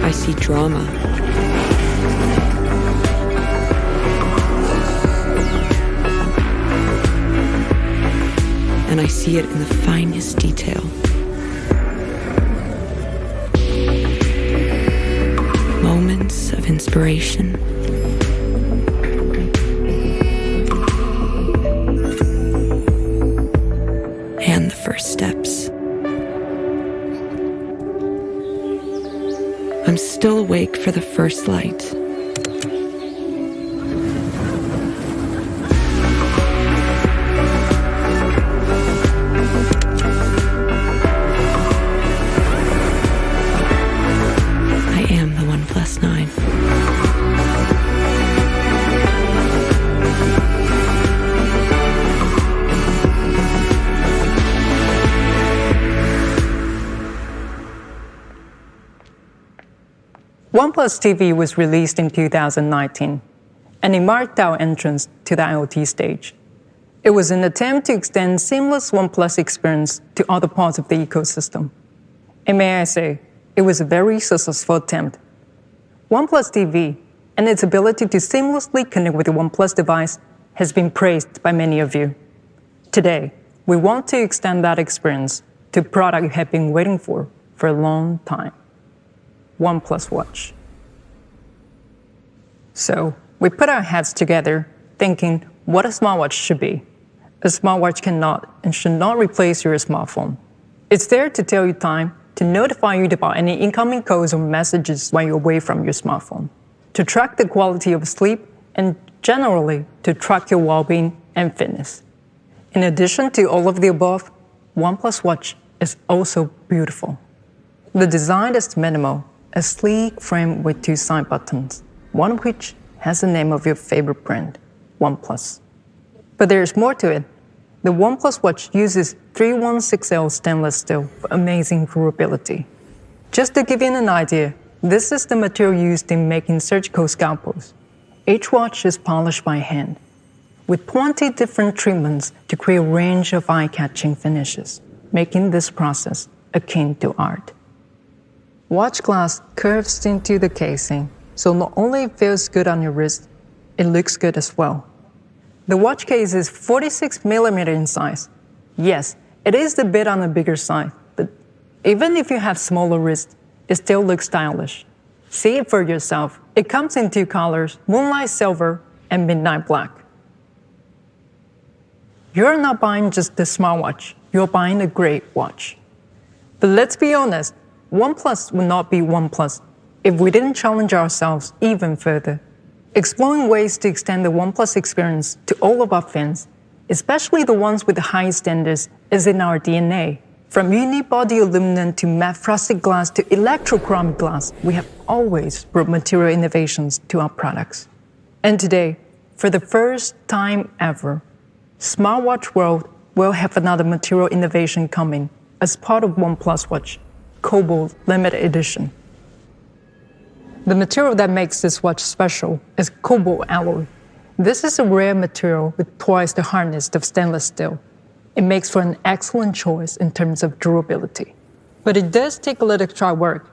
I see drama. And I see it in the finest detail. Moments of inspiration. And the first steps. I'm still awake for the first light. I am the OnePlus 9. OnePlus TV was released in 2019, and it marked our entrance to the IoT stage. It was an attempt to extend seamless OnePlus experience to other parts of the ecosystem. And may I say, it was a very successful attempt. OnePlus TV and its ability to seamlessly connect with the OnePlus device has been praised by many of you. Today, we want to extend that experience to a product you have been waiting for a long time. OnePlus Watch. So we put our heads together thinking what a smartwatch should be. A smartwatch cannot and should not replace your smartphone. It's there to tell you time, to notify you about any incoming calls or messages while you're away from your smartphone, to track the quality of sleep, and generally to track your well-being and fitness. In addition to all of the above, OnePlus Watch is also beautiful. The design is minimal, a sleek frame with two side buttons, one of which has the name of your favorite brand, OnePlus. But there's more to it. The OnePlus Watch uses 316L stainless steel for amazing durability. Just to give you an idea, this is the material used in making surgical scalpels. Each watch is polished by hand, with 20 different treatments to create a range of eye-catching finishes, making this process akin to art. Watch glass curves into the casing, so not only it feels good on your wrist, it looks good as well. The watch case is 46mm in size. Yes, it is a bit on the bigger side, but even if you have smaller wrists, it still looks stylish. See it for yourself. It comes in two colors, Moonlight Silver and Midnight Black. You're not buying just a smartwatch, you're buying a great watch. But let's be honest, OnePlus would not be OnePlus if we didn't challenge ourselves even further. Exploring ways to extend the OnePlus experience to all of our fans, especially the ones with the highest standards, is in our DNA. From unibody aluminum to matte frosted glass to electrochromic glass, we have always brought material innovations to our products. And today, for the first time ever, Smartwatch World will have another material innovation coming as part of OnePlus Watch, Cobalt Limited Edition. The material that makes this watch special is cobalt alloy. This is a rare material with twice the hardness of stainless steel. It makes for an excellent choice in terms of durability. But it does take a little extra work,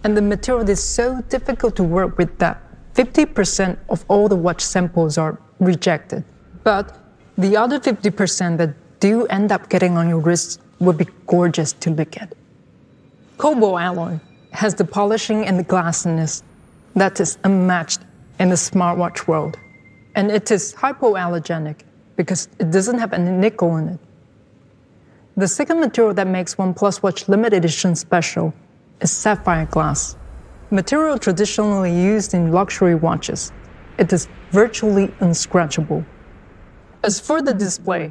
and the material is so difficult to work with that 50% of all the watch samples are rejected. But the other 50% that do end up getting on your wrists will be gorgeous to look at. Cobalt alloy has the polishing and the glassiness that is unmatched in the smartwatch world. And it is hypoallergenic because it doesn't have any nickel in it. The second material that makes OnePlus Watch limited edition special is sapphire glass. Material traditionally used in luxury watches, it is virtually unscratchable. As for the display,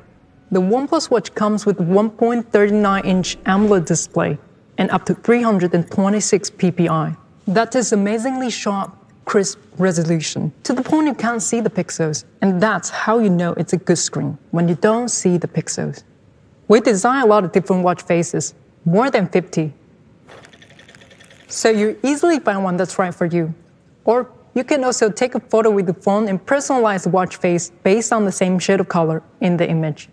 the OnePlus Watch comes with 1.39-inch AMOLED display and up to 326 ppi. That is amazingly sharp, crisp resolution, to the point you can't see the pixels, and that's how you know it's a good screen, when you don't see the pixels. We design a lot of different watch faces, more than 50. So you easily find one that's right for you. Or you can also take a photo with the phone and personalize the watch face based on the same shade of color in the image.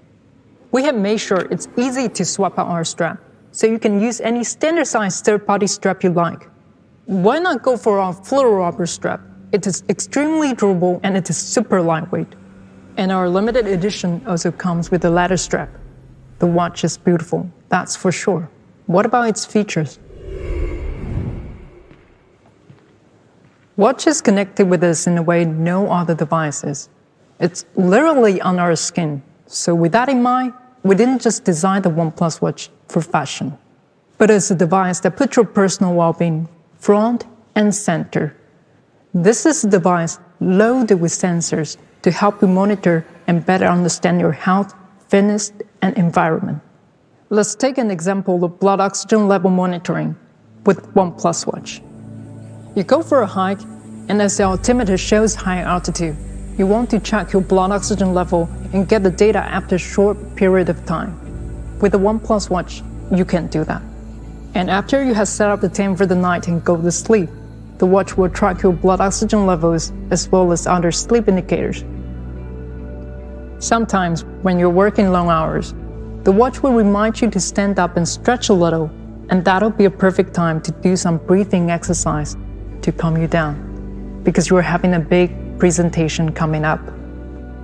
We have made sure it's easy to swap out our strap, so you can use any standard-sized third-party strap you like. Why not go for our fluoro rubber strap? It is extremely durable and it is super lightweight. And our limited edition also comes with a leather strap. The watch is beautiful, that's for sure. What about its features? Watch is connected with us in a way no other device is. It's literally on our skin. So with that in mind, we didn't just design the OnePlus Watch for fashion, but as a device that puts your personal well-being front and center. This is a device loaded with sensors to help you monitor and better understand your health, fitness, and environment. Let's take an example of blood oxygen level monitoring with OnePlus Watch. You go for a hike, and as the altimeter shows high altitude, you want to check your blood oxygen level and get the data after a short period of time. With the OnePlus Watch, you can do that. And after you have set up the time for the night and go to sleep, the watch will track your blood oxygen levels as well as other sleep indicators. Sometimes, when you're working long hours, the watch will remind you to stand up and stretch a little, and that'll be a perfect time to do some breathing exercise to calm you down, because you're having a big presentation coming up.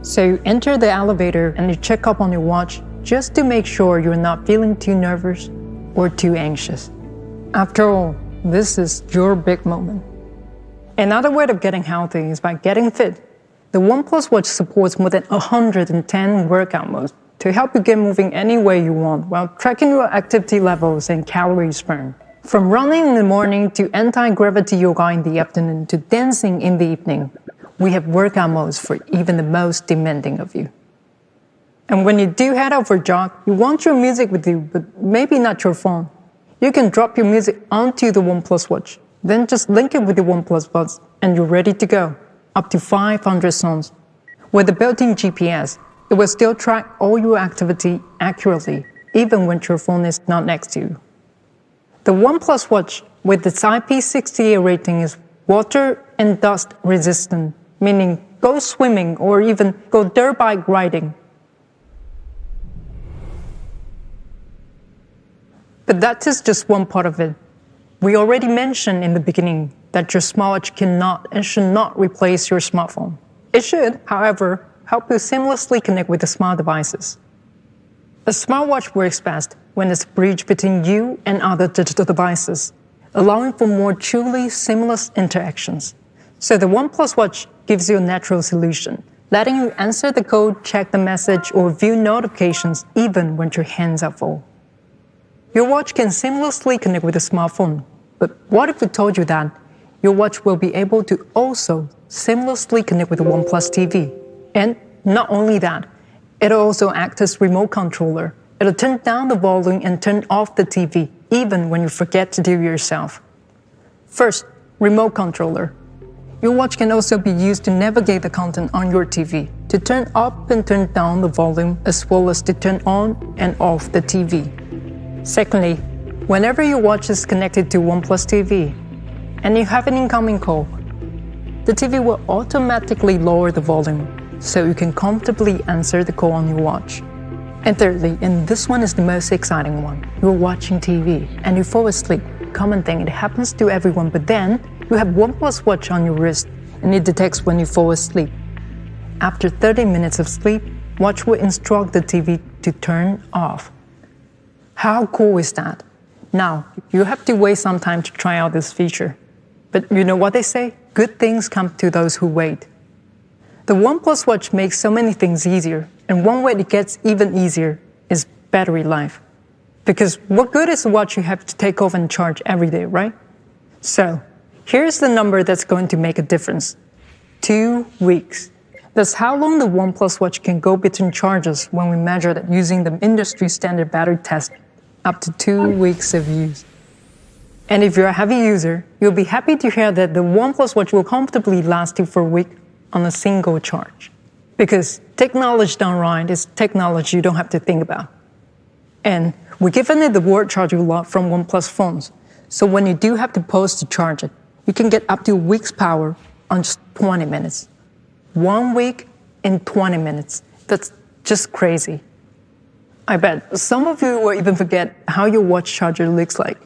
So you enter the elevator and you check up on your watch just to make sure you're not feeling too nervous or too anxious. After all, this is your big moment. Another way of getting healthy is by getting fit. The OnePlus Watch supports more than 110 workout modes to help you get moving any way you want while tracking your activity levels and calories burned. From running in the morning to anti-gravity yoga in the afternoon to dancing in the evening, we have workout modes for even the most demanding of you. And when you do head out for a jog, you want your music with you, but maybe not your phone. You can drop your music onto the OnePlus Watch, then just link it with the OnePlus Buds, and you're ready to go. Up to 500 songs. With the built-in GPS, it will still track all your activity accurately, even when your phone is not next to you. The OnePlus Watch, with its IP68 rating, is water and dust resistant, meaning go swimming or even go dirt bike riding. But that is just one part of it. We already mentioned in the beginning that your smartwatch cannot and should not replace your smartphone. It should, however, help you seamlessly connect with the smart devices. A smartwatch works best when it's a bridge between you and other digital devices, allowing for more truly seamless interactions. So the OnePlus Watch gives you a natural solution, letting you answer the code, check the message, or view notifications even when your hands are full. Your watch can seamlessly connect with a smartphone, but what if we told you that your watch will be able to also seamlessly connect with the OnePlus TV? And not only that, it'll also act as remote controller. It'll turn down the volume and turn off the TV, even when you forget to do it yourself. First, remote controller. Your watch can also be used to navigate the content on your TV, to turn up and turn down the volume, as well as to turn on and off the TV. Secondly, whenever your watch is connected to OnePlus TV and you have an incoming call, the TV will automatically lower the volume, so you can comfortably answer the call on your watch. And thirdly, and this one is the most exciting one, you're watching TV and you fall asleep. Common thing, it happens to everyone, but then you have OnePlus watch on your wrist and it detects when you fall asleep. After 30 minutes of sleep, watch will instruct the TV to turn off. How cool is that? Now, you have to wait some time to try out this feature. But you know what they say? Good things come to those who wait. The OnePlus watch makes so many things easier, and one way it gets even easier is battery life. Because what good is a watch you have to take off and charge every day, right? So, here's the number that's going to make a difference. 2 weeks. That's how long the OnePlus watch can go between charges when we measure it using the industry standard battery test, up to 2 weeks of use. And if you're a heavy user, you'll be happy to hear that the OnePlus watch will comfortably last you for a week on a single charge. Because technology done right is technology you don't have to think about. And we're giving it the word charger lot from OnePlus phones. So when you do have to pause to charge it, you can get up to a week's power on just 20 minutes. 1 week in 20 minutes. That's just crazy. I bet some of you will even forget how your watch charger looks like.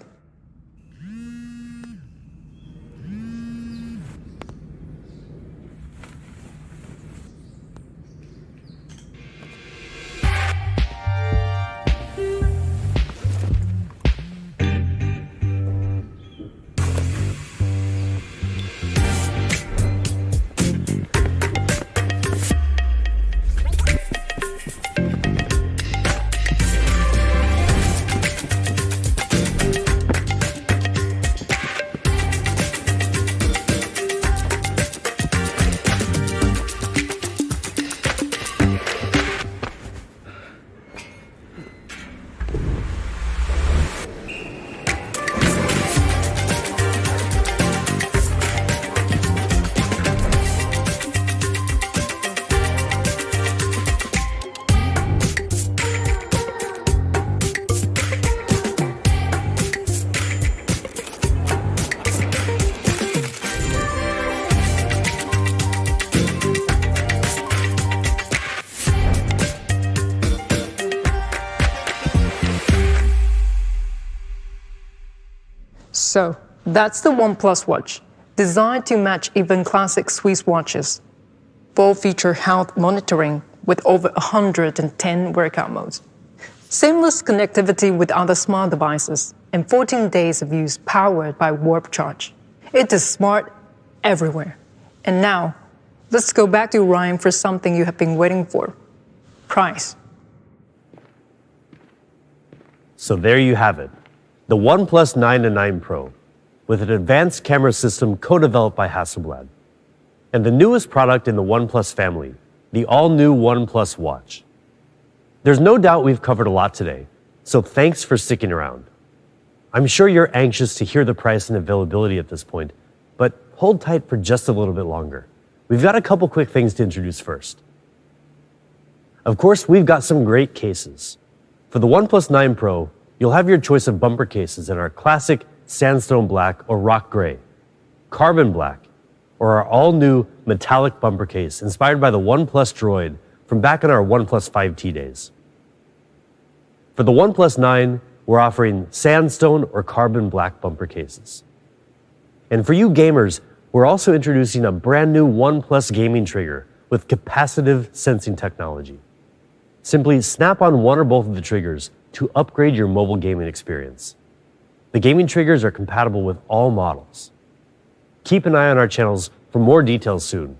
So, that's the OnePlus watch, designed to match even classic Swiss watches. Full-feature health monitoring with over 110 workout modes. Seamless connectivity with other smart devices, and 14 days of use powered by Warp Charge. It is smart everywhere. And now, let's go back to Ryan for something you have been waiting for. Price. So there you have it. The OnePlus 9 and 9 Pro, with an advanced camera system co-developed by Hasselblad. And the newest product in the OnePlus family, the all-new OnePlus Watch. There's no doubt we've covered a lot today, so thanks for sticking around. I'm sure you're anxious to hear the price and availability at this point, but hold tight for just a little bit longer. We've got a couple quick things to introduce first. Of course, we've got some great cases. For the OnePlus 9 Pro, you'll have your choice of bumper cases in our classic sandstone black or rock gray, carbon black, or our all-new metallic bumper case inspired by the OnePlus Droid from back in our OnePlus 5T days. For the OnePlus 9, we're offering sandstone or carbon black bumper cases. And for you gamers, we're also introducing a brand new OnePlus gaming trigger with capacitive sensing technology. Simply snap on one or both of the triggers to upgrade your mobile gaming experience. The gaming triggers are compatible with all models. Keep an eye on our channels for more details soon.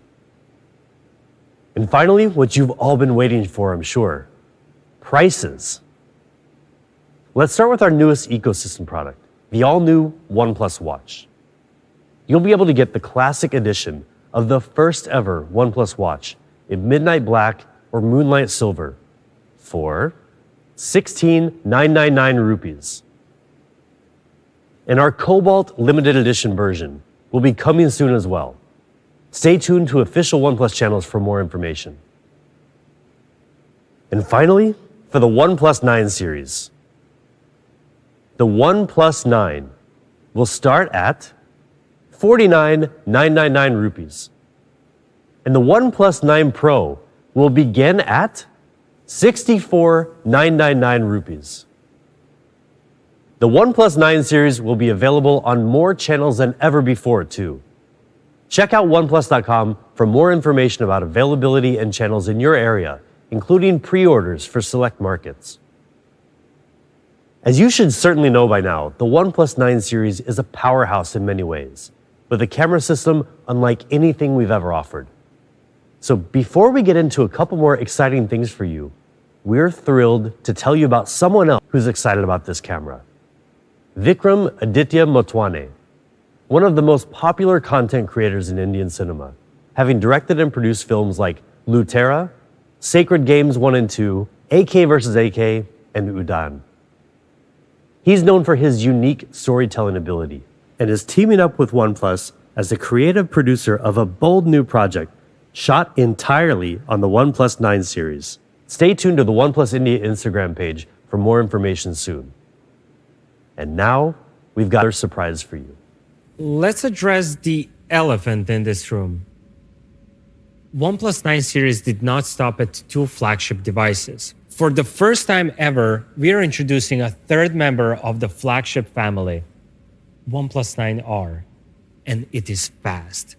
And finally, what you've all been waiting for, I'm sure, prices. Let's start with our newest ecosystem product, the all-new OnePlus Watch. You'll be able to get the classic edition of the first ever OnePlus Watch in midnight black or moonlight silver for 16,999 rupees. And our Cobalt limited edition version will be coming soon as well. Stay tuned to official OnePlus channels for more information. And finally, for the OnePlus 9 series. The OnePlus 9 will start at 49,999 rupees. And the OnePlus 9 Pro will begin at 64,999 rupees. The OnePlus 9 series will be available on more channels than ever before, too. Check out OnePlus.com for more information about availability and channels in your area, including pre-orders for select markets. As you should certainly know by now, the OnePlus 9 series is a powerhouse in many ways, with a camera system unlike anything we've ever offered. So before we get into a couple more exciting things for you, we're thrilled to tell you about someone else who's excited about this camera. Vikram Aditya Motwane, one of the most popular content creators in Indian cinema, having directed and produced films like Lutera, Sacred Games 1 and 2, AK vs. AK, and Udan. He's known for his unique storytelling ability and is teaming up with OnePlus as the creative producer of a bold new project shot entirely on the OnePlus 9 series. Stay tuned to the OnePlus India Instagram page for more information soon. And now, we've got a surprise for you. Let's address the elephant in this room. OnePlus 9 series did not stop at 2 flagship devices. For the first time ever, we are introducing a third member of the flagship family, OnePlus 9R, and it is fast.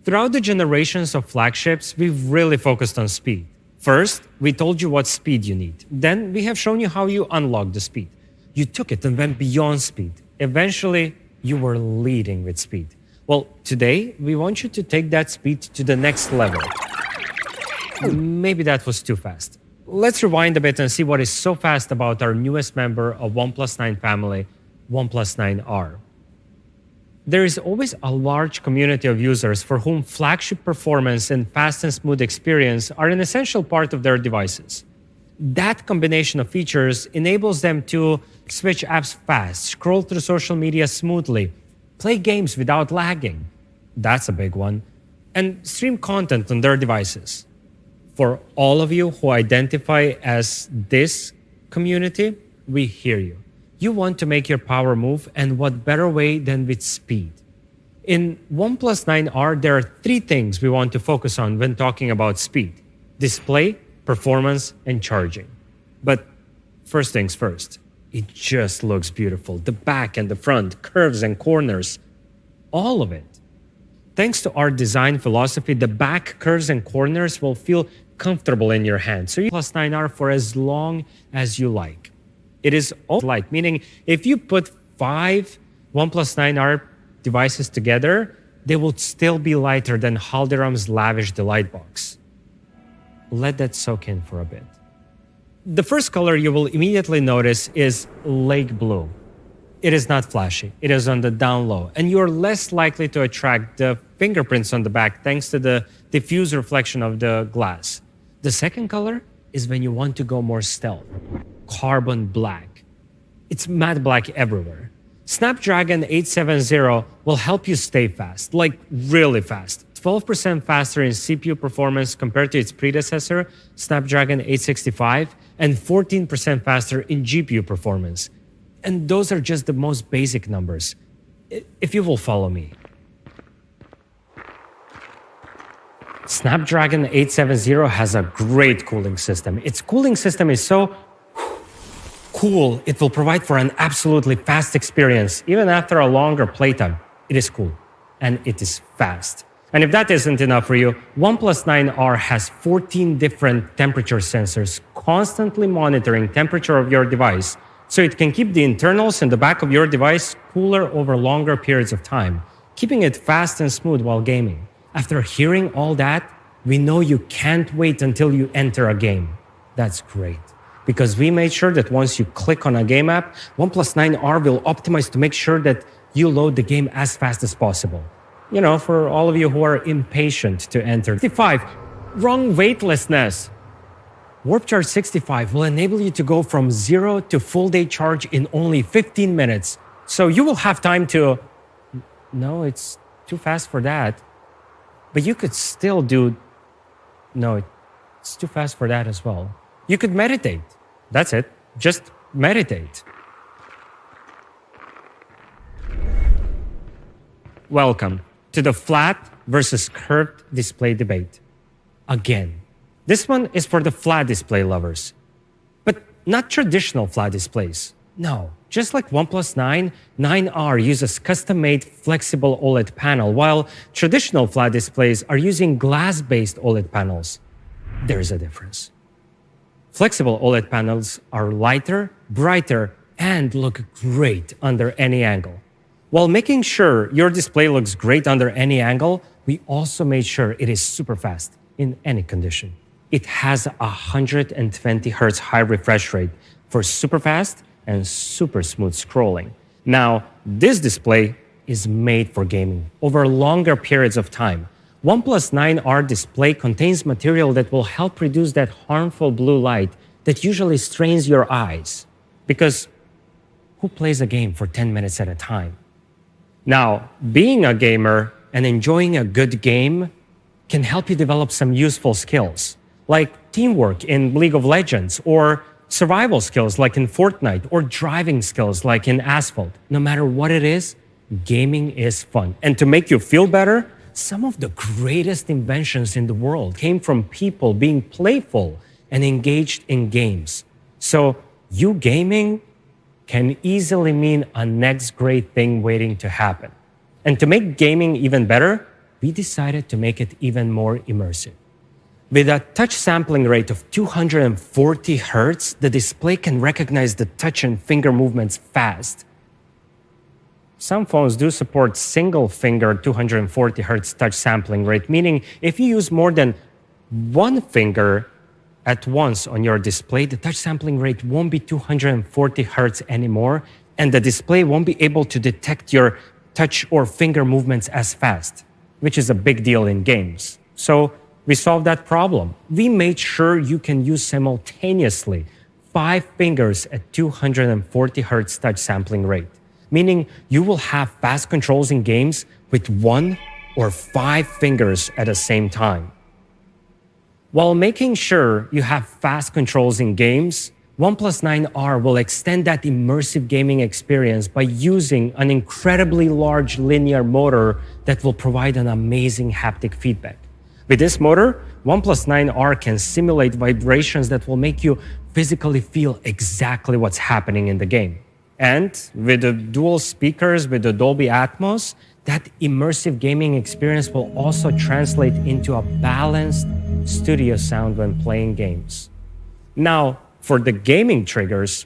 Throughout the generations of flagships, we've really focused on speed. First, we told you what speed you need. Then we have shown you how you unlock the speed. You took it and went beyond speed. Eventually, you were leading with speed. Well, today, we want you to take that speed to the next level. Maybe that was too fast. Let's rewind a bit and see what is so fast about our newest member of OnePlus 9 family, OnePlus 9R. There is always a large community of users for whom flagship performance and fast and smooth experience are an essential part of their devices. That combination of features enables them to switch apps fast, scroll through social media smoothly, play games without lagging. That's a big one. And stream content on their devices. For all of you who identify as this community, we hear you. You want to make your power move, and what better way than with speed? In OnePlus 9R, there are 3 things we want to focus on when talking about speed: display, performance, and charging. But first things first, it just looks beautiful. The back and the front, curves and corners, all of it. Thanks to our design philosophy, the back, curves, and corners will feel comfortable in your hand. So you OnePlus 9R for as long as you like. It is all light, meaning if you put 5 OnePlus 9R devices together, they will still be lighter than Haldiram's lavish delight box. Let that soak in for a bit. The first color you will immediately notice is lake blue. It is not flashy. It is on the down low, and you're less likely to attract the fingerprints on the back thanks to the diffuse reflection of the glass. The second color is when you want to go more stealth. Carbon black. It's matte black everywhere. Snapdragon 870 will help you stay fast, like really fast. 12% faster in CPU performance compared to its predecessor, Snapdragon 865, and 14% faster in GPU performance. And those are just the most basic numbers, if you will follow me. Snapdragon 870 has a great cooling system. Its cooling system is so cool, it will provide for an absolutely fast experience. Even after a longer playtime, it is cool. And it is fast. And if that isn't enough for you, OnePlus 9R has 14 different temperature sensors constantly monitoring temperature of your device, so it can keep the internals in the back of your device cooler over longer periods of time, keeping it fast and smooth while gaming. After hearing all that, we know you can't wait until you enter a game. That's great, because we made sure that once you click on a game app, OnePlus 9R will optimize to make sure that you load the game as fast as possible. You know, for all of you who are impatient to enter. 65, wrong weightlessness. Warp Charge 65 will enable you to go from 0 to full day charge in only 15 minutes. So you will have time to... No, it's too fast for that. But you could still do... No, it's too fast for that as well. You could meditate. That's it. Just meditate. Welcome to the flat versus curved display debate. Again, This one is for the flat display lovers. But not traditional flat displays. No, just like OnePlus 9, 9R uses custom-made flexible OLED panel, while traditional flat displays are using glass-based OLED panels. There's a difference. Flexible OLED panels are lighter, brighter, and look great under any angle. While making sure your display looks great under any angle, we also made sure it is super fast in any condition. It has a 120 Hz high refresh rate for super fast and super smooth scrolling. Now, this display is made for gaming over longer periods of time. OnePlus 9R display contains material that will help reduce that harmful blue light that usually strains your eyes. Because who plays a game for 10 minutes at a time? Now, being a gamer and enjoying a good game can help you develop some useful skills, like teamwork in League of Legends, or survival skills like in Fortnite, or driving skills like in Asphalt. No matter what it is, gaming is fun. And to make you feel better, some of the greatest inventions in the world came from people being playful and engaged in games. So you gaming can easily mean a next great thing waiting to happen. And to make gaming even better, we decided to make it even more immersive. With a touch sampling rate of 240 Hz, the display can recognize the touch and finger movements fast. Some phones do support single finger 240 Hz touch sampling rate, meaning if you use more than one finger at once on your display, the touch sampling rate won't be 240 Hz anymore, and the display won't be able to detect your touch or finger movements as fast, which is a big deal in games. So we solved that problem. We made sure you can use simultaneously 5 fingers at 240 Hz touch sampling rate, meaning you will have fast controls in games with 1 or 5 fingers at the same time. While making sure you have fast controls in games, OnePlus 9R will extend that immersive gaming experience by using an incredibly large linear motor that will provide an amazing haptic feedback. With this motor, OnePlus 9R can simulate vibrations that will make you physically feel exactly what's happening in the game. And with the dual speakers with the Dolby Atmos, that immersive gaming experience will also translate into a balanced studio sound when playing games. Now, for the gaming triggers,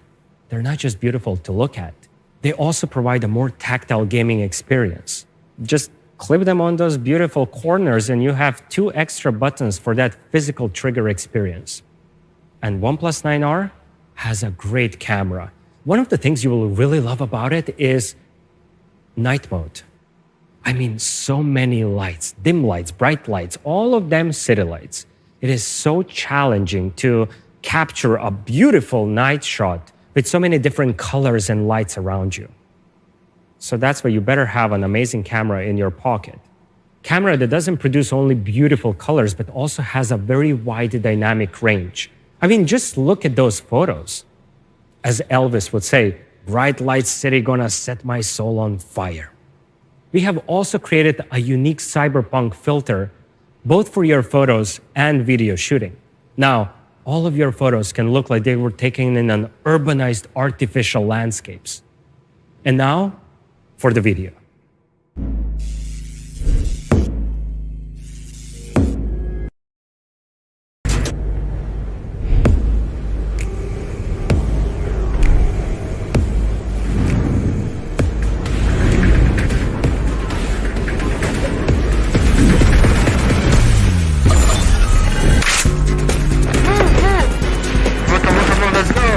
they're not just beautiful to look at. They also provide a more tactile gaming experience. Just clip them on those beautiful corners and you have 2 extra buttons for that physical trigger experience. And OnePlus 9R has a great camera. One of the things you will really love about it is night mode. I mean, so many lights, dim lights, bright lights, all of them city lights. It is so challenging to capture a beautiful night shot with so many different colors and lights around you. So that's why you better have an amazing camera in your pocket. Camera that doesn't produce only beautiful colors, but also has a very wide dynamic range. I mean, just look at those photos. As Elvis would say, bright light city gonna set my soul on fire. We have also created a unique cyberpunk filter, both for your photos and video shooting. Now, all of your photos can look like they were taken in an urbanized artificial landscapes. And now, for the video. Let's go!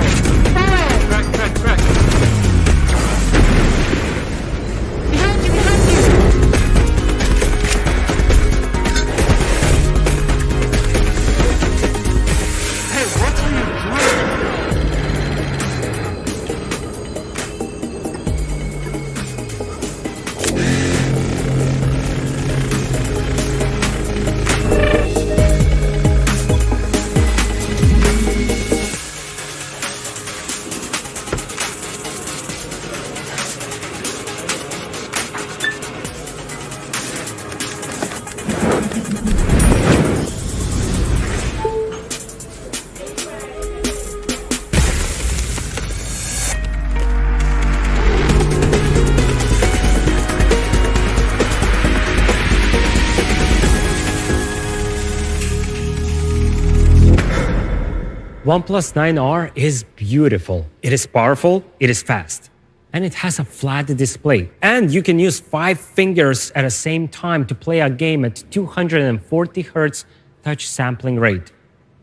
OnePlus 9R is beautiful. It is powerful, it is fast, and it has a flat display. And you can use 5 fingers at the same time to play a game at 240 Hz touch sampling rate.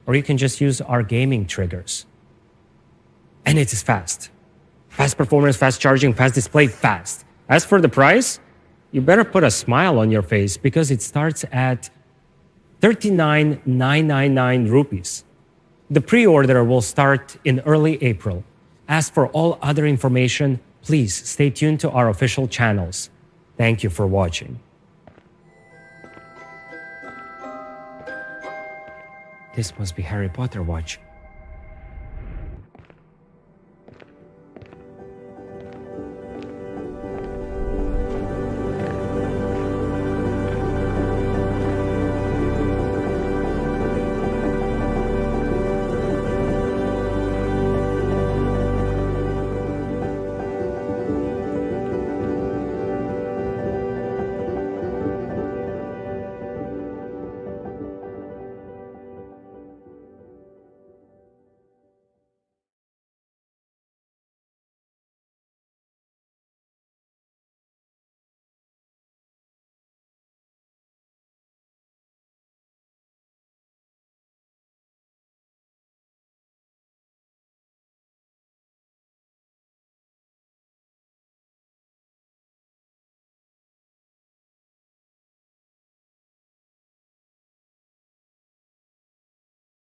Or you can just use our gaming triggers. And it is fast. Fast performance, fast charging, fast display, fast. As for the price, you better put a smile on your face because it starts at 39,999 rupees. The pre-order will start in early April. As for all other information, please stay tuned to our official channels. Thank you for watching. This must be Harry Potter watch.